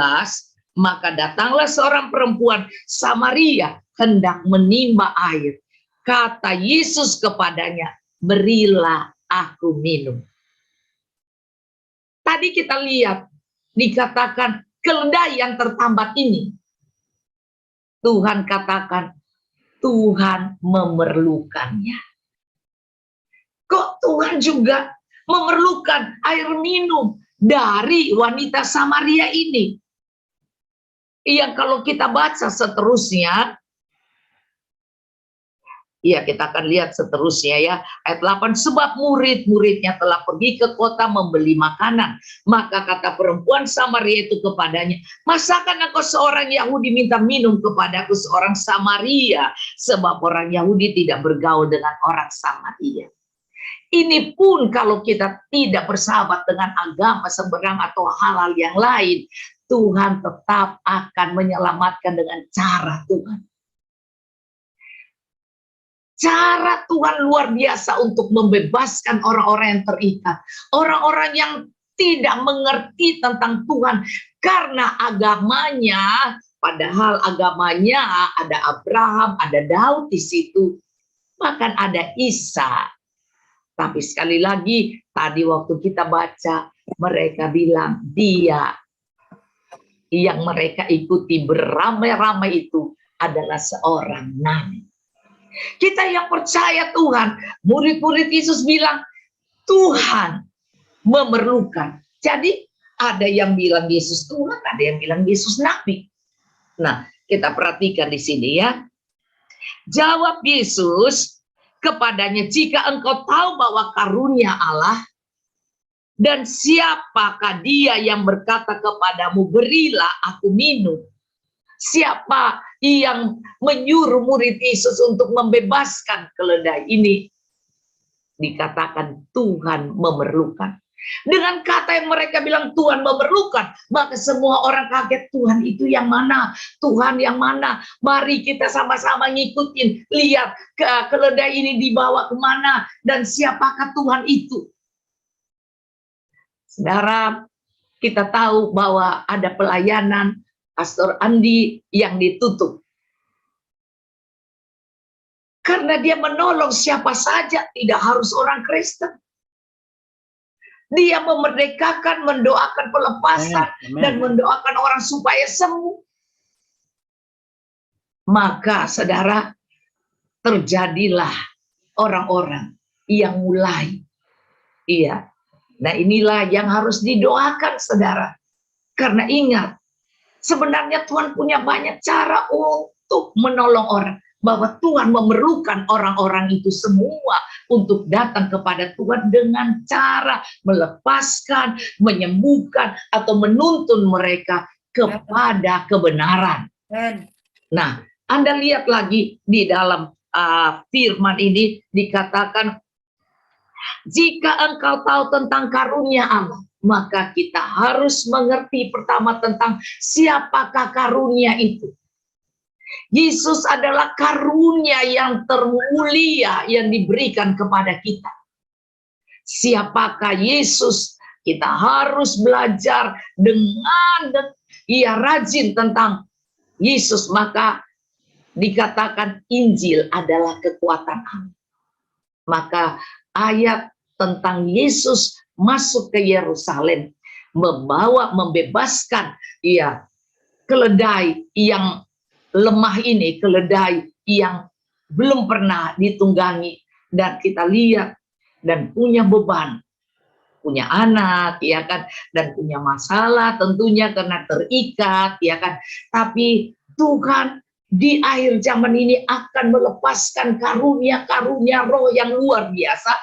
maka datanglah seorang perempuan Samaria hendak menimba air. Kata Yesus kepadanya, berilah aku minum. Tadi kita lihat, dikatakan keledai yang tertambat ini, Tuhan katakan, Tuhan memerlukannya. Kok Tuhan juga memerlukan air minum dari wanita Samaria ini? Yang kalau kita baca seterusnya, ya kita akan lihat seterusnya ya, ayat 8, sebab murid-muridnya telah pergi ke kota membeli makanan. Maka kata perempuan Samaria itu kepadanya, masakan engkau seorang Yahudi minta minum kepadaku seorang Samaria? Sebab orang Yahudi tidak bergaul dengan orang Samaria. Ini pun kalau kita tidak bersahabat dengan agama seberang atau hal-hal yang lain, Tuhan tetap akan menyelamatkan dengan cara Tuhan. Cara Tuhan luar biasa untuk membebaskan orang-orang yang terikat. Orang-orang yang tidak mengerti tentang Tuhan karena agamanya, padahal agamanya ada Abraham, ada Daud di situ, bahkan ada Isa. Tapi sekali lagi, tadi waktu kita baca, mereka bilang dia yang mereka ikuti beramai-ramai itu adalah seorang nabi. Kita yang percaya Tuhan, murid-murid Yesus bilang, Tuhan memerlukan. Jadi ada yang bilang Yesus Tuhan, ada yang bilang Yesus nabi. Nah, kita perhatikan di sini ya. Jawab Yesus kepadanya, jika engkau tahu bahwa karunia Allah, dan siapakah dia yang berkata kepadamu, berilah aku minum? Siapa yang menyuruh murid Yesus untuk membebaskan keledai ini? Dikatakan Tuhan memerlukan. Dengan kata yang mereka bilang Tuhan memerlukan, maka semua orang kaget, Tuhan itu yang mana? Tuhan yang mana? Mari kita sama-sama ngikutin, lihat keledai ini dibawa kemana dan siapakah Tuhan itu. Saudara, kita tahu bahwa ada pelayanan Pastor Andi yang ditutup. Karena dia menolong siapa saja, tidak harus orang Kristen. Dia memerdekakan, mendoakan pelepasan, dan mendoakan orang supaya sembuh. Maka saudara, terjadilah orang-orang yang mulai. Iya. Nah inilah yang harus didoakan saudara. Karena ingat, sebenarnya Tuhan punya banyak cara untuk menolong orang. Bahwa Tuhan memerlukan orang-orang itu semua untuk datang kepada Tuhan dengan cara melepaskan, menyembuhkan, atau menuntun mereka kepada kebenaran. Nah, Anda lihat lagi di dalam firman ini dikatakan, jika engkau tahu tentang karunia Allah, maka kita harus mengerti pertama tentang siapakah karunia itu. Yesus adalah karunia yang termulia yang diberikan kepada kita. Siapakah Yesus? Kita harus belajar dengan rajin tentang Yesus. Maka dikatakan Injil adalah kekuatan Allah. Maka ayat tentang Yesus masuk ke Yerusalem, membebaskan keledai yang lemah ini, keledai yang belum pernah ditunggangi, dan kita lihat dan punya beban, punya anak, ya kan, dan punya masalah tentunya karena terikat, ya kan. Tapi Tuhan di akhir zaman ini akan melepaskan karunia-karunia roh yang luar biasa,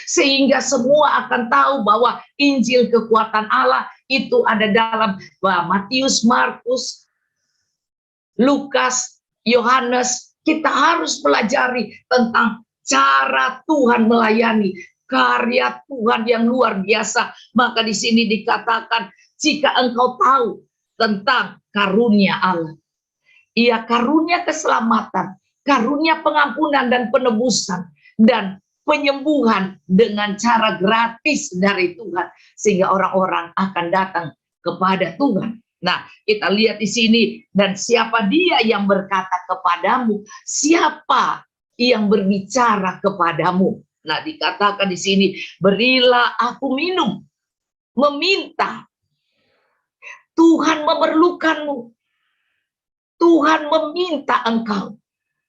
sehingga semua akan tahu bahwa Injil kekuatan Allah itu ada dalam Matius, Markus, Lukas, Yohanes. Kita harus pelajari tentang cara Tuhan melayani, karya Tuhan yang luar biasa. Maka di sini dikatakan, jika engkau tahu tentang karunia Allah, karunia keselamatan, karunia pengampunan dan penebusan, dan penyembuhan dengan cara gratis dari Tuhan, sehingga orang-orang akan datang kepada Tuhan. Nah, kita lihat di sini, dan siapa dia yang berkata kepadamu? Siapa yang berbicara kepadamu? Nah, dikatakan di sini, berilah aku minum. Meminta. Tuhan memerlukanmu. Tuhan meminta engkau.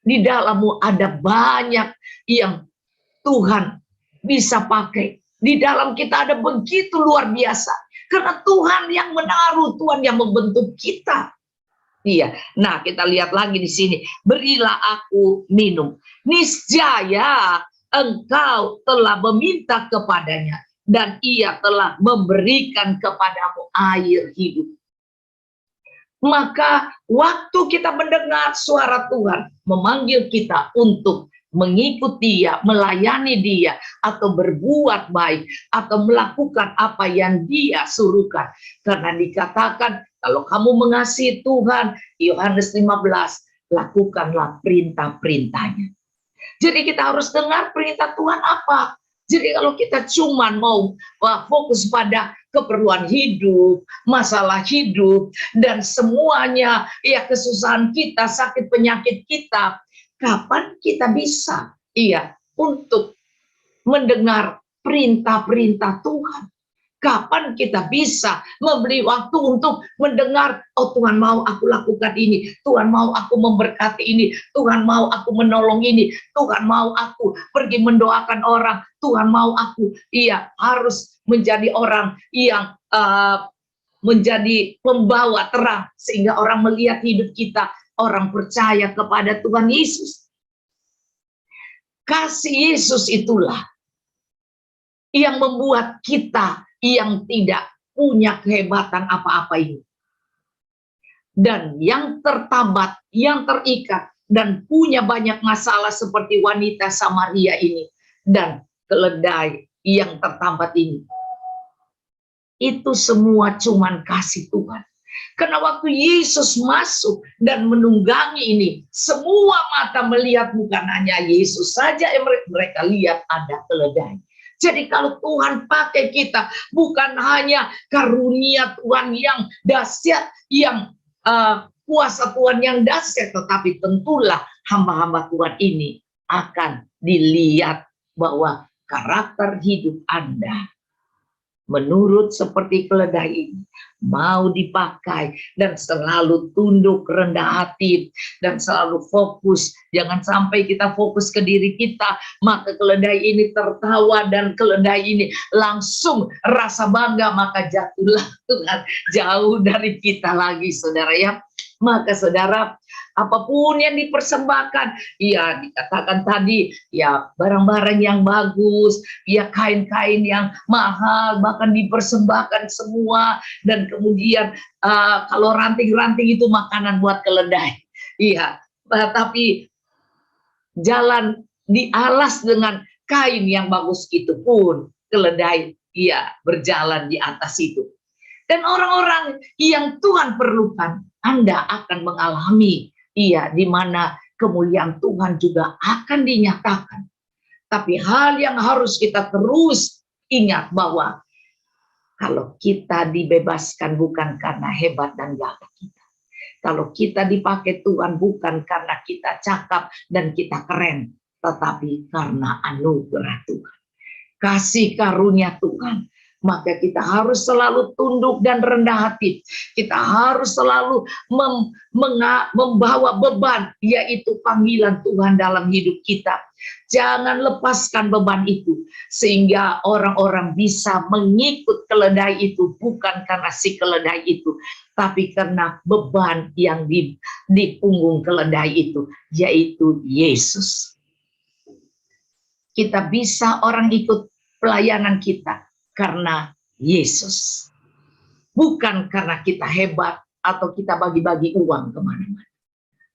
Di dalammu ada banyak yang Tuhan bisa pakai. Di dalam kita ada begitu luar biasa. Karena Tuhan yang menaruh, Tuhan yang membentuk kita. Iya. Nah, kita lihat lagi di sini. Berilah aku minum. Niscaya engkau telah meminta kepadanya dan ia telah memberikan kepadamu air hidup. Maka waktu kita mendengar suara Tuhan memanggil kita untuk mengikuti Dia, melayani Dia, atau berbuat baik, atau melakukan apa yang Dia suruhkan. Karena dikatakan, kalau kamu mengasihi Tuhan, Yohanes 15, lakukanlah perintah-perintahnya. Jadi kita harus dengar perintah Tuhan apa. Jadi kalau kita cuma mau fokus pada keperluan hidup, masalah hidup, dan semuanya, ya kesusahan kita, sakit penyakit kita, kapan kita bisa untuk mendengar perintah-perintah Tuhan? Kapan kita bisa memberi waktu untuk mendengar, oh Tuhan mau aku lakukan ini, Tuhan mau aku memberkati ini, Tuhan mau aku menolong ini, Tuhan mau aku pergi mendoakan orang, Tuhan mau aku harus menjadi orang yang menjadi pembawa terang, sehingga orang melihat hidup kita, orang percaya kepada Tuhan Yesus. Kasih Yesus itulah yang membuat kita yang tidak punya kehebatan apa-apa ini. Dan yang tertambat, yang terikat, dan punya banyak masalah seperti wanita Samaria ini, dan keledai yang tertambat ini. Itu semua cuman kasih Tuhan. Karena waktu Yesus masuk dan menunggangi ini, semua mata melihat bukan hanya Yesus saja yang mereka lihat ada keledai. Jadi kalau Tuhan pakai kita, bukan hanya karunia Tuhan yang dahsyat, yang kuasa Tuhan yang dahsyat, tetapi tentulah hamba-hamba Tuhan ini akan dilihat bahwa karakter hidup Anda menurut seperti keledai ini, mau dipakai dan selalu tunduk rendah hati dan selalu fokus. Jangan sampai kita fokus ke diri kita, maka keledai ini tertawa dan keledai ini langsung rasa bangga, maka jatuhlah Tuhan jauh dari kita lagi, saudara ya. Maka saudara, apapun yang dipersembahkan, ya dikatakan tadi, ya barang-barang yang bagus, ya kain-kain yang mahal, bahkan dipersembahkan semua, dan kemudian kalau ranting-ranting itu makanan buat keledai. Iya, tapi jalan dialas dengan kain yang bagus itu pun keledai berjalan di atas itu. Dan orang-orang yang Tuhan perlukan, Anda akan mengalami di mana kemuliaan Tuhan juga akan dinyatakan. Tapi hal yang harus kita terus ingat bahwa kalau kita dibebaskan bukan karena hebat dan gagah kita. Kalau kita dipakai Tuhan bukan karena kita cakap dan kita keren, tetapi karena anugerah Tuhan. Kasih karunia Tuhan. Maka kita harus selalu tunduk dan rendah hati. Kita harus selalu membawa beban, yaitu panggilan Tuhan dalam hidup kita. Jangan lepaskan beban itu, sehingga orang-orang bisa mengikut keledai itu, bukan karena si keledai itu, tapi karena beban yang di punggung keledai itu, yaitu Yesus. Kita bisa orang ikut pelayanan kita karena Yesus. Bukan karena kita hebat atau kita bagi-bagi uang kemana-mana.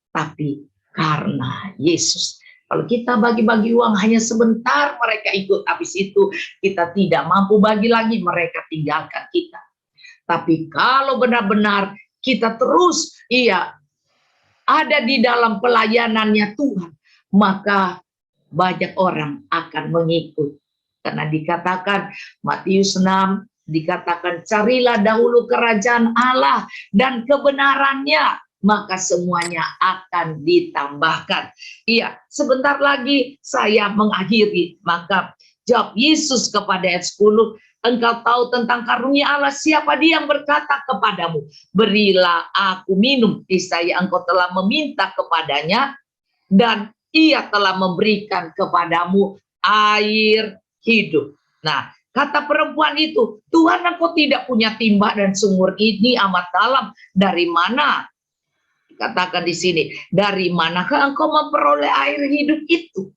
Tapi karena Yesus. Kalau kita bagi-bagi uang hanya sebentar mereka ikut. Habis itu kita tidak mampu bagi lagi, mereka tinggalkan kita. Tapi kalau benar-benar kita terus ada di dalam pelayanannya Tuhan, maka banyak orang akan mengikut. Karena dikatakan Matius 6, dikatakan carilah dahulu kerajaan Allah dan kebenarannya, maka semuanya akan ditambahkan. Iya, sebentar lagi saya mengakhiri. Maka jawab Yesus kepada ayat 10, Engkau tahu tentang karunia Allah, siapa dia yang berkata kepadamu, berilah aku minum. Niscaya engkau telah meminta kepadanya, dan ia telah memberikan kepadamu air hidup. Nah, kata perempuan itu, Tuhan, engkau tidak punya timba dan sumur ini amat dalam. Dari mana? Katakan di sini, dari manakah engkau memperoleh air hidup itu?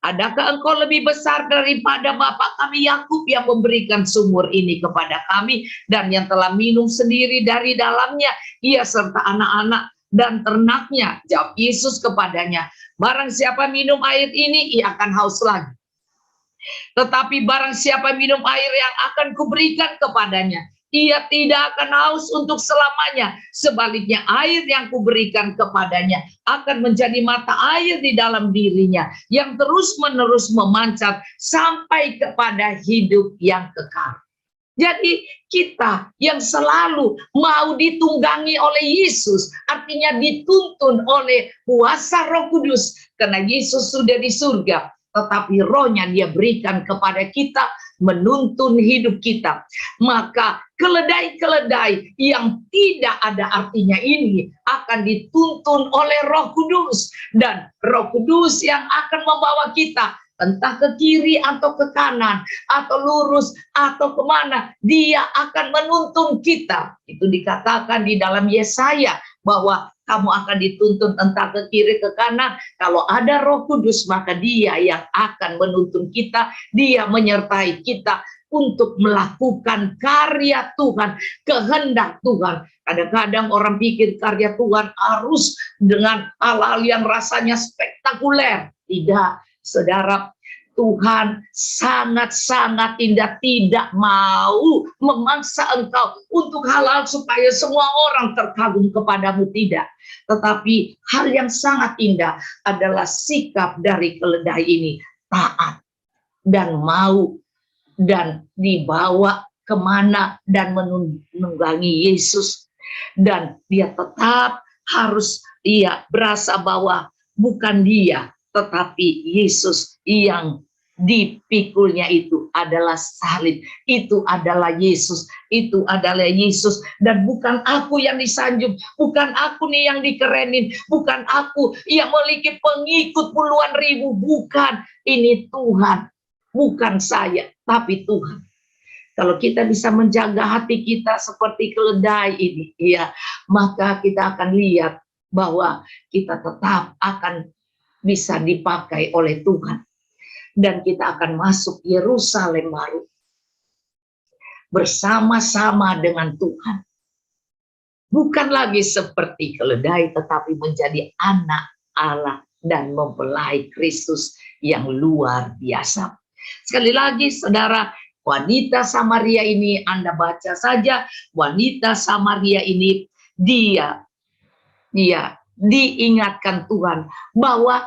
Adakah engkau lebih besar daripada bapak kami Yakub yang memberikan sumur ini kepada kami, dan yang telah minum sendiri dari dalamnya, ia serta anak-anak dan ternaknya? Jawab Yesus kepadanya, barang siapa minum air ini, ia akan haus lagi. Tetapi barang siapa minum air yang akan kuberikan kepadanya, ia tidak akan haus untuk selamanya. Sebaliknya, air yang kuberikan kepadanya akan menjadi mata air di dalam dirinya, yang terus-menerus memancar sampai kepada hidup yang kekal. Jadi kita yang selalu mau ditunggangi oleh Yesus, artinya dituntun oleh kuasa Roh Kudus, karena Yesus sudah di surga, tetapi rohnya dia berikan kepada kita, menuntun hidup kita. Maka keledai-keledai yang tidak ada artinya ini akan dituntun oleh Roh Kudus, dan Roh Kudus yang akan membawa kita entah ke kiri atau ke kanan, atau lurus atau kemana, dia akan menuntun kita. Itu dikatakan di dalam Yesaya, bahwa kamu akan dituntun entah ke kiri ke kanan. Kalau ada Roh Kudus, maka dia yang akan menuntun kita, dia menyertai kita untuk melakukan karya Tuhan, kehendak Tuhan. Kadang-kadang orang pikir karya Tuhan harus dengan hal-hal yang rasanya spektakuler. Tidak, saudara, Tuhan sangat-sangat tidak mau memaksa engkau untuk hal-hal supaya semua orang terkagum kepadamu, tidak. Tetapi hal yang sangat indah adalah sikap dari keledai ini, taat dan mau, dan dibawa kemana dan menunggangi Yesus. Dan dia tetap harus berasa bahwa bukan dia, tetapi Yesus yang dipikulnya itu adalah salib, itu adalah Yesus, itu adalah Yesus. Dan bukan aku yang disanjung, bukan aku nih yang dikerenin, bukan aku yang memiliki pengikut puluhan ribu, bukan. Ini Tuhan, bukan saya, tapi Tuhan. Kalau kita bisa menjaga hati kita seperti keledai ini, ya, maka kita akan lihat bahwa kita tetap akan bisa dipakai oleh Tuhan. Dan kita akan masuk Yerusalem baru bersama-sama dengan Tuhan. Bukan lagi seperti keledai, tetapi menjadi anak Allah dan mempelai Kristus yang luar biasa. Sekali lagi, saudara, wanita Samaria ini, Anda baca saja, wanita Samaria ini dia diingatkan Tuhan bahwa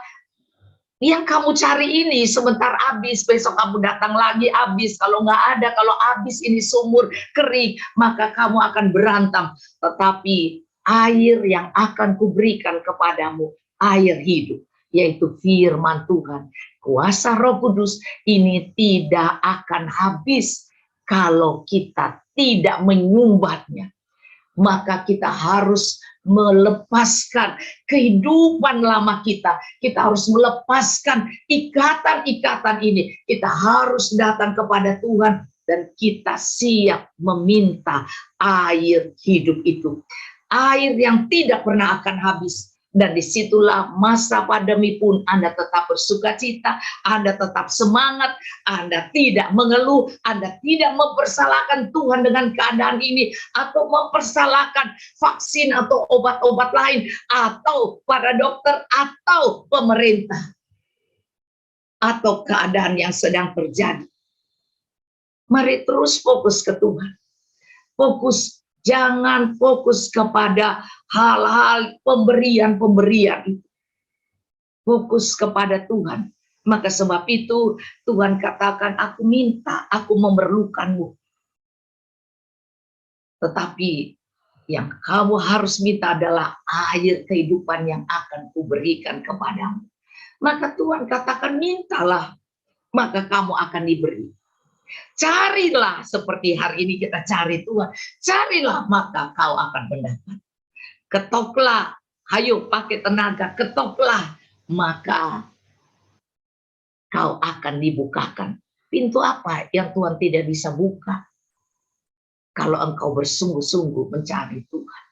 yang kamu cari ini sebentar habis, besok kamu datang lagi habis. Kalau nggak ada, kalau habis ini sumur kering, maka kamu akan berantam. Tetapi air yang akan kuberikan kepadamu, air hidup, yaitu firman Tuhan, kuasa Roh Kudus, ini tidak akan habis kalau kita tidak menyumbatnya. Maka kita harus melepaskan kehidupan lama kita. Kita harus melepaskan ikatan-ikatan ini. Kita harus datang kepada Tuhan dan kita siap meminta air hidup itu. Air yang tidak pernah akan habis. Dan disitulah masa pandemi pun Anda tetap bersukacita, Anda tetap semangat, Anda tidak mengeluh, Anda tidak mempersalahkan Tuhan dengan keadaan ini, atau mempersalahkan vaksin atau obat-obat lain, atau para dokter, atau pemerintah, atau keadaan yang sedang terjadi. Mari terus fokus ke Tuhan. Fokus. Jangan fokus kepada hal-hal pemberian-pemberian itu. Fokus kepada Tuhan. Maka sebab itu Tuhan katakan, aku minta, aku memerlukanmu. Tetapi yang kamu harus minta adalah air kehidupan yang akan kuberikan kepadamu. Maka Tuhan katakan, mintalah, maka kamu akan diberi. Carilah seperti hari ini kita cari Tuhan. Carilah maka kau akan mendapat. Ketoklah, ayo pakai tenaga, ketoklah, maka kau akan dibukakan. Pintu apa yang Tuhan tidak bisa buka? Kalau engkau bersungguh-sungguh mencari Tuhan.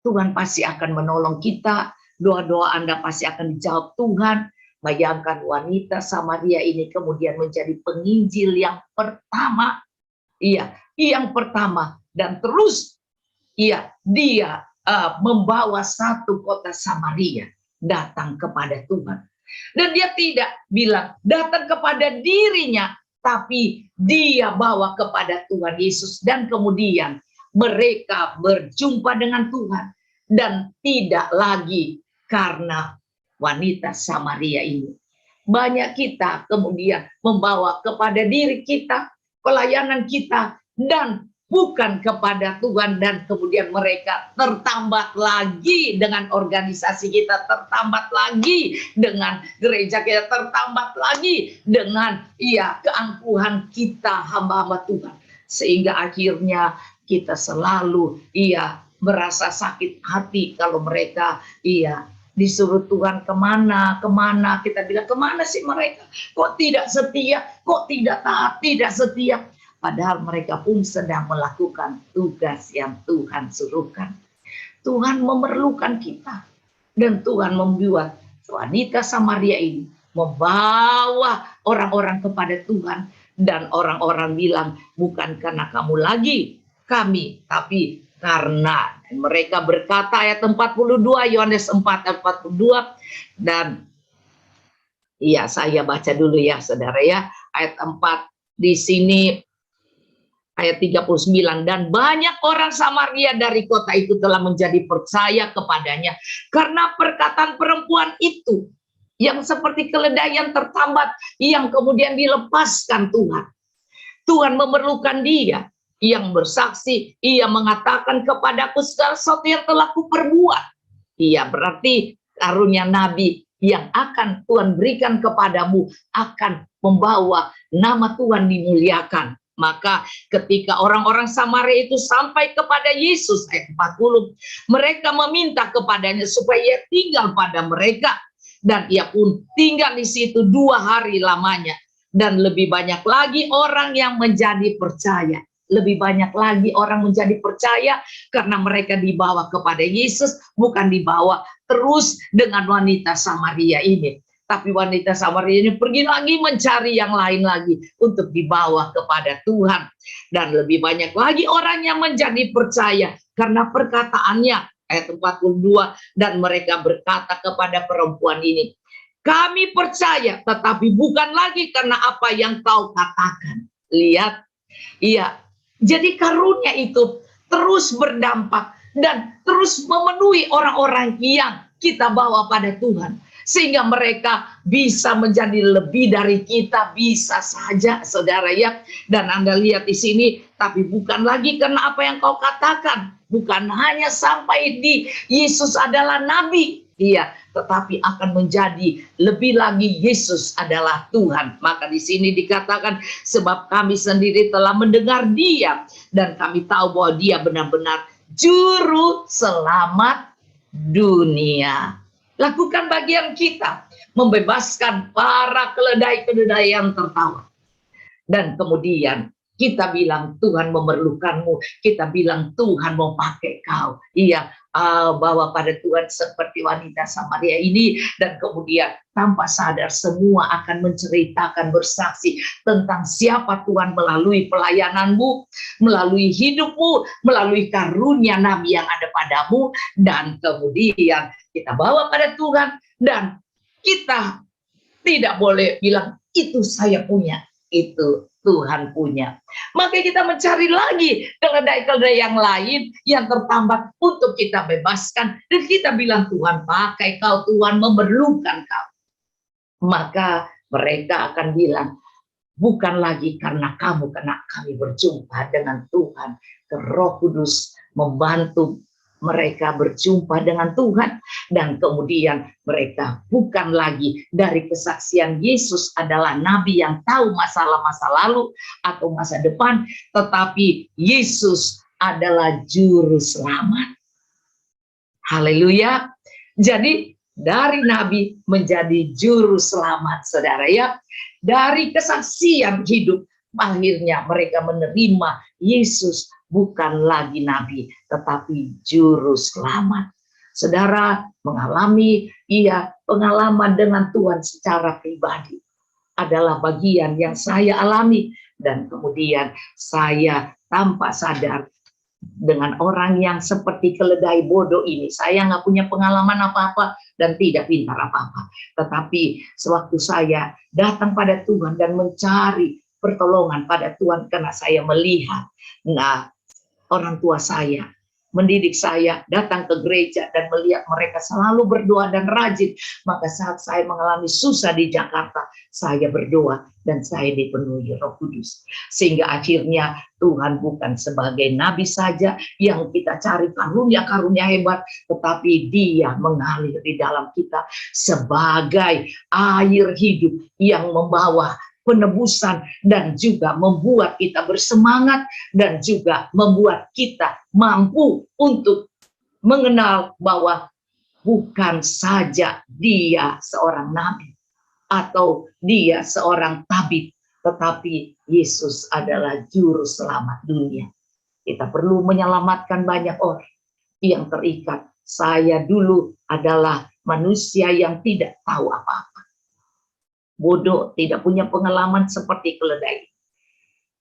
Tuhan pasti akan menolong kita. Doa-doa Anda pasti akan dijawab Tuhan. Bayangkan wanita Samaria ini kemudian menjadi penginjil yang pertama. Iya, yang pertama. Dan terus dia membawa satu kota Samaria datang kepada Tuhan. Dan dia tidak bilang datang kepada dirinya, tapi dia bawa kepada Tuhan Yesus. Dan kemudian mereka berjumpa dengan Tuhan. Dan tidak lagi karena wanita Samaria ini. Banyak kita kemudian membawa kepada diri kita, pelayanan kita, dan bukan kepada Tuhan. Dan kemudian mereka tertambat lagi dengan organisasi kita, tertambat lagi dengan gereja kita, tertambat lagi dengan keangkuhan kita hamba-hamba Tuhan. Sehingga akhirnya kita selalu merasa sakit hati kalau mereka disuruh Tuhan kemana, kita bilang kemana sih mereka, kok tidak setia, kok tidak taat, tidak setia, padahal mereka pun sedang melakukan tugas yang Tuhan suruhkan. Tuhan memerlukan kita, dan Tuhan membuat wanita Samaria ini membawa orang-orang kepada Tuhan, dan orang-orang bilang bukan karena kamu lagi kami, tapi karena mereka berkata, ayat 42, Yohanes 4 ayat 42, dan saya baca dulu ya saudara ya, ayat 4 di sini ayat 39, dan banyak orang Samaria dari kota itu telah menjadi percaya kepadanya karena perkataan perempuan itu yang seperti keledai yang tertambat, yang kemudian dilepaskan Tuhan. Tuhan memerlukan dia yang bersaksi, ia mengatakan kepadaku segala sesuatu yang telah kuperbuat. Iya, berarti karunia nabi yang akan Tuhan berikan kepadamu akan membawa nama Tuhan dimuliakan. Maka ketika orang-orang Samaria itu sampai kepada Yesus, ayat 40, mereka meminta kepadanya supaya ia tinggal pada mereka. Dan ia pun tinggal di situ 2 hari lamanya. Dan lebih banyak lagi orang yang menjadi percaya. Lebih banyak lagi orang menjadi percaya karena mereka dibawa kepada Yesus, bukan dibawa terus dengan wanita Samaria ini. Tapi wanita Samaria ini pergi lagi mencari yang lain lagi untuk dibawa kepada Tuhan. Dan lebih banyak lagi orang yang menjadi percaya karena perkataannya. Ayat 42, dan mereka berkata kepada perempuan ini, kami percaya, tetapi bukan lagi karena apa yang kau katakan. Lihat, jadi karunia itu terus berdampak dan terus memenuhi orang-orang yang kita bawa pada Tuhan. Sehingga mereka bisa menjadi lebih dari kita, bisa saja saudara ya. Dan Anda lihat di sini, tapi bukan lagi karena apa yang kau katakan. Bukan hanya sampai di Yesus adalah nabi, tetapi akan menjadi lebih lagi Yesus adalah Tuhan. Maka di sini dikatakan sebab kami sendiri telah mendengar dia dan kami tahu bahwa dia benar-benar juru selamat dunia. Lakukan bagian kita, membebaskan para keledai-keledai yang tertawan. Dan kemudian kita bilang Tuhan memerlukanmu, kita bilang Tuhan mau pakai kau. Bawa pada Tuhan seperti wanita Samaria ini, dan kemudian tanpa sadar semua akan menceritakan, bersaksi tentang siapa Tuhan melalui pelayananmu, melalui hidupmu, melalui karunia nabi yang ada padamu. Dan kemudian kita bawa pada Tuhan, dan kita tidak boleh bilang itu saya punya, itu Tuhan punya. Maka kita mencari lagi keledai-keledai yang lain yang tertambat untuk kita bebaskan. Dan kita bilang Tuhan pakai kau, Tuhan memerlukan kau. Maka mereka akan bilang bukan lagi karena kamu, karena kami berjumpa dengan Tuhan. Roh Kudus membantu mereka berjumpa dengan Tuhan, dan kemudian mereka bukan lagi dari kesaksian Yesus adalah nabi yang tahu masalah masa lalu atau masa depan, tetapi Yesus adalah juru selamat. Haleluya. Jadi dari nabi menjadi juru selamat, saudara ya. Dari kesaksian hidup, akhirnya mereka menerima Yesus bukan lagi nabi, tetapi juru selamat. Saudara mengalami pengalaman dengan Tuhan secara pribadi adalah bagian yang saya alami, dan kemudian saya tanpa sadar dengan orang yang seperti keledai bodoh ini. Saya nggak punya pengalaman apa-apa dan tidak pintar apa-apa. Tetapi sewaktu saya datang pada Tuhan dan mencari pertolongan pada Tuhan, karena saya melihat, orang tua saya mendidik saya datang ke gereja dan melihat mereka selalu berdoa dan rajin. Maka saat saya mengalami susah di Jakarta, saya berdoa dan saya dipenuhi Roh Kudus. Sehingga akhirnya Tuhan bukan sebagai nabi saja yang kita cari karunia-karunia hebat, tetapi Dia mengalir di dalam kita sebagai air hidup yang membawa penebusan dan juga membuat kita bersemangat dan juga membuat kita mampu untuk mengenal bahwa bukan saja Dia seorang nabi atau Dia seorang tabib, tetapi Yesus adalah juru selamat dunia. Kita perlu menyelamatkan banyak orang yang terikat. Saya dulu adalah manusia yang tidak tahu apa-apa, bodoh, tidak punya pengalaman seperti keledai.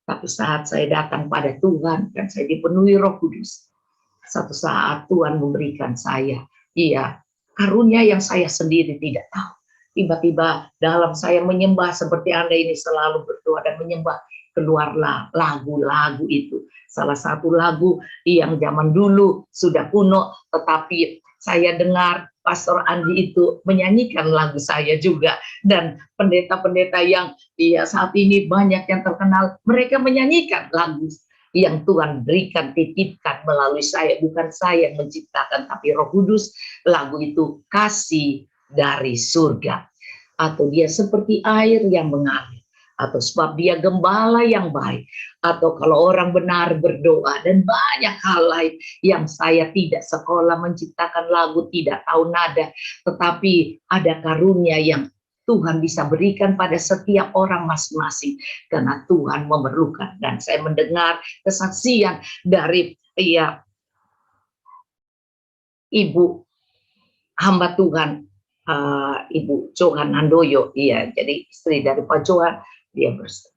Tapi saat saya datang pada Tuhan dan saya dipenuhi Roh Kudus, satu saat Tuhan memberikan saya karunia yang saya sendiri tidak tahu. Tiba-tiba dalam saya menyembah seperti Anda ini selalu berdoa dan menyembah, keluarlah lagu-lagu itu. Salah satu lagu yang zaman dulu sudah kuno, tetapi saya dengar Pastor Andi itu menyanyikan lagu saya juga, dan pendeta-pendeta yang saat ini banyak yang terkenal, mereka menyanyikan lagu yang Tuhan berikan, titipkan melalui saya. Bukan saya yang menciptakan, tapi Roh Kudus. Lagu itu Kasih dari Surga, atau Dia seperti air yang mengalir, atau sebab Dia gembala yang baik, atau kalau orang benar berdoa, dan banyak hal lain yang saya tidak sekolah menciptakan lagu, tidak tahu nada, tetapi ada karunia yang Tuhan bisa berikan pada setiap orang masing-masing karena Tuhan memerlukan. Dan saya mendengar kesaksian dari Ibu hamba Tuhan, Ibu Johan Handoyo, jadi istri dari Pak Johan.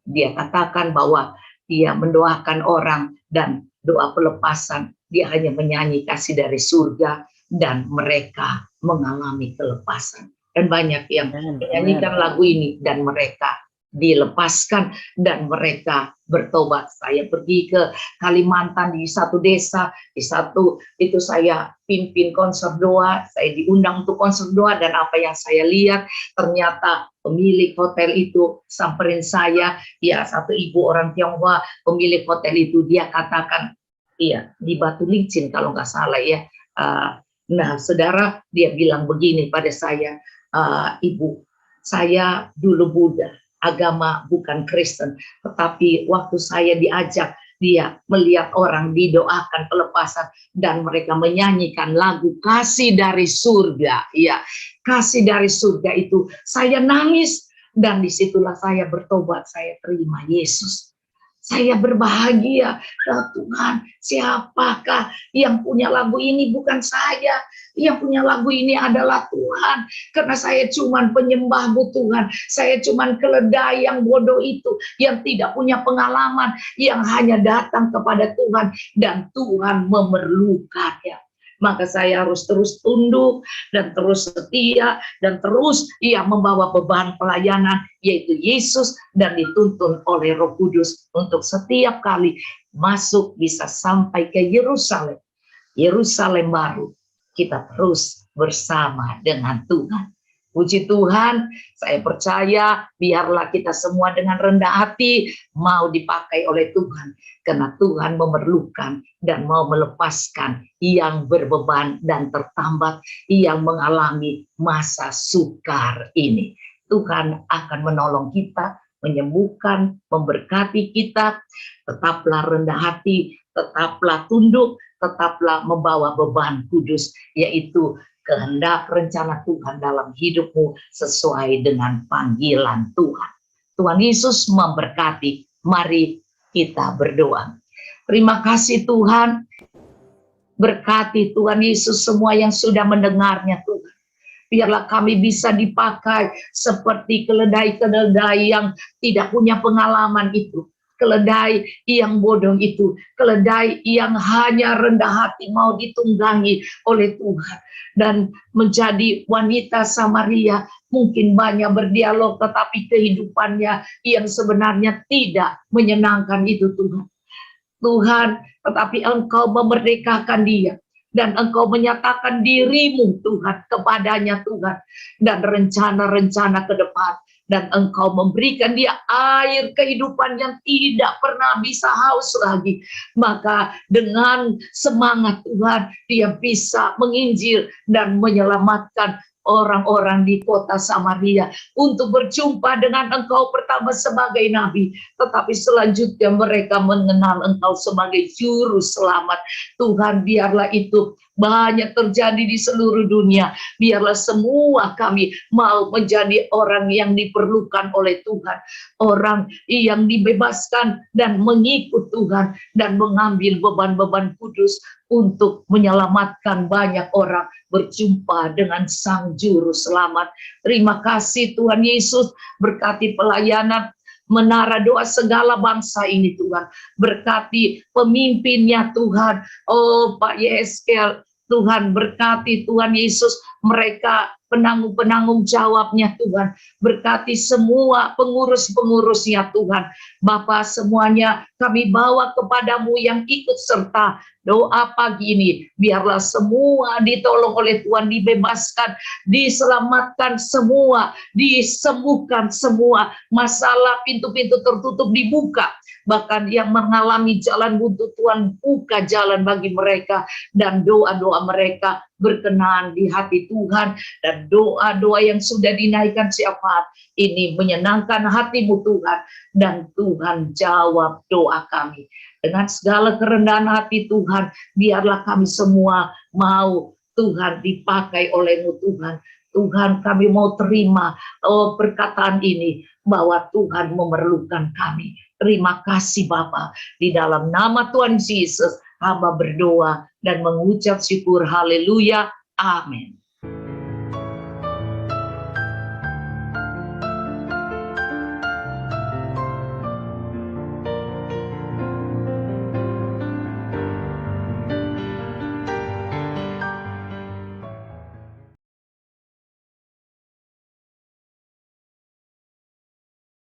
Dia katakan bahwa dia mendoakan orang dan doa pelepasan, dia hanya menyanyi kasih dari surga dan mereka mengalami kelepasan. Dan banyak yang menyanyikan lagu ini dan mereka dilepaskan dan mereka bertobat. Saya pergi ke Kalimantan di satu desa, itu saya pimpin konser doa, saya diundang untuk konser doa, dan apa yang saya lihat ternyata pemilik hotel itu samperin saya, satu ibu orang Tionghoa, pemilik hotel itu, dia katakan di Batu Licin kalau nggak salah nah saudara, dia bilang begini pada saya, Ibu, saya dulu Buddha, agama bukan Kristen, tetapi waktu saya diajak, dia melihat orang didoakan pelepasan dan mereka menyanyikan lagu Kasih dari Surga. Kasih dari Surga itu saya nangis, dan disitulah saya bertobat, saya terima Yesus. Saya berbahagia, Tuhan, siapakah yang punya lagu ini? Bukan saya, yang punya lagu ini adalah Tuhan. Karena saya cuman penyembah-Mu Tuhan, saya cuman keledai yang bodoh itu, yang tidak punya pengalaman, yang hanya datang kepada Tuhan, dan Tuhan memerlukannya. Maka saya harus terus tunduk dan terus setia dan terus membawa beban pelayanan, yaitu Yesus, dan dituntun oleh Roh Kudus untuk setiap kali masuk bisa sampai ke Yerusalem, Yerusalem baru. Kita terus bersama dengan Tuhan Puji Tuhan, saya percaya biarlah kita semua dengan rendah hati mau dipakai oleh Tuhan. Karena Tuhan memerlukan dan mau melepaskan yang berbeban dan tertambat, yang mengalami masa sukar ini. Tuhan akan menolong kita, menyembuhkan, memberkati kita. Tetaplah rendah hati, tetaplah tunduk, tetaplah membawa beban kudus, yaitu kehendak rencana Tuhan dalam hidupmu sesuai dengan panggilan Tuhan. Tuhan Yesus memberkati. Mari kita berdoa. Terima kasih Tuhan. Berkati Tuhan Yesus semua yang sudah mendengarnya Tuhan. Biarlah kami bisa dipakai seperti keledai-keledai yang tidak punya pengalaman itu. Keledai yang bodoh itu, keledai yang hanya rendah hati mau ditunggangi oleh Tuhan. Dan menjadi wanita Samaria, mungkin banyak berdialog, tetapi kehidupannya yang sebenarnya tidak menyenangkan itu Tuhan. Tuhan, tetapi Engkau memerdekakan dia. Dan Engkau menyatakan dirimu Tuhan kepadanya Tuhan. Dan rencana-rencana ke depan. Dan Engkau memberikan dia air kehidupan yang tidak pernah bisa haus lagi. Maka dengan semangat Tuhan, dia bisa menginjil dan menyelamatkan orang-orang di kota Samaria untuk berjumpa dengan Engkau pertama sebagai nabi, tetapi selanjutnya mereka mengenal Engkau sebagai juru selamat. Tuhan, biarlah itu banyak terjadi di seluruh dunia. Biarlah semua kami mau menjadi orang yang diperlukan oleh Tuhan, orang yang dibebaskan dan mengikut Tuhan dan mengambil beban-beban kudus untuk menyelamatkan banyak orang berjumpa dengan Sang Juru Selamat. Terima kasih Tuhan Yesus, berkati pelayanan Menara Doa segala bangsa ini Tuhan. Berkati pemimpinnya Tuhan. Oh Pak YSL, Tuhan berkati Tuhan Yesus, mereka penanggung jawabnya Tuhan. Berkati semua pengurus-pengurusnya Tuhan. Bapa, semuanya kami bawa kepadamu yang ikut serta doa pagi ini. Biarlah semua ditolong oleh Tuhan, dibebaskan, diselamatkan semua, disembuhkan semua. Masalah pintu-pintu tertutup dibuka. Bahkan yang mengalami jalan buntu, Tuhan buka jalan bagi mereka. Dan doa-doa mereka berkenan di hati Tuhan. Dan doa-doa yang sudah dinaikkan syafaat ini menyenangkan hatimu Tuhan. Dan Tuhan jawab doa kami. Dengan segala kerendahan hati Tuhan, biarlah kami semua mau Tuhan dipakai oleh-Mu Tuhan. Tuhan, kami mau terima perkataan ini bahwa Tuhan memerlukan kami. Terima kasih Bapa. Di dalam nama Tuhan Yesus, hamba berdoa dan mengucap syukur. Haleluya. Amin.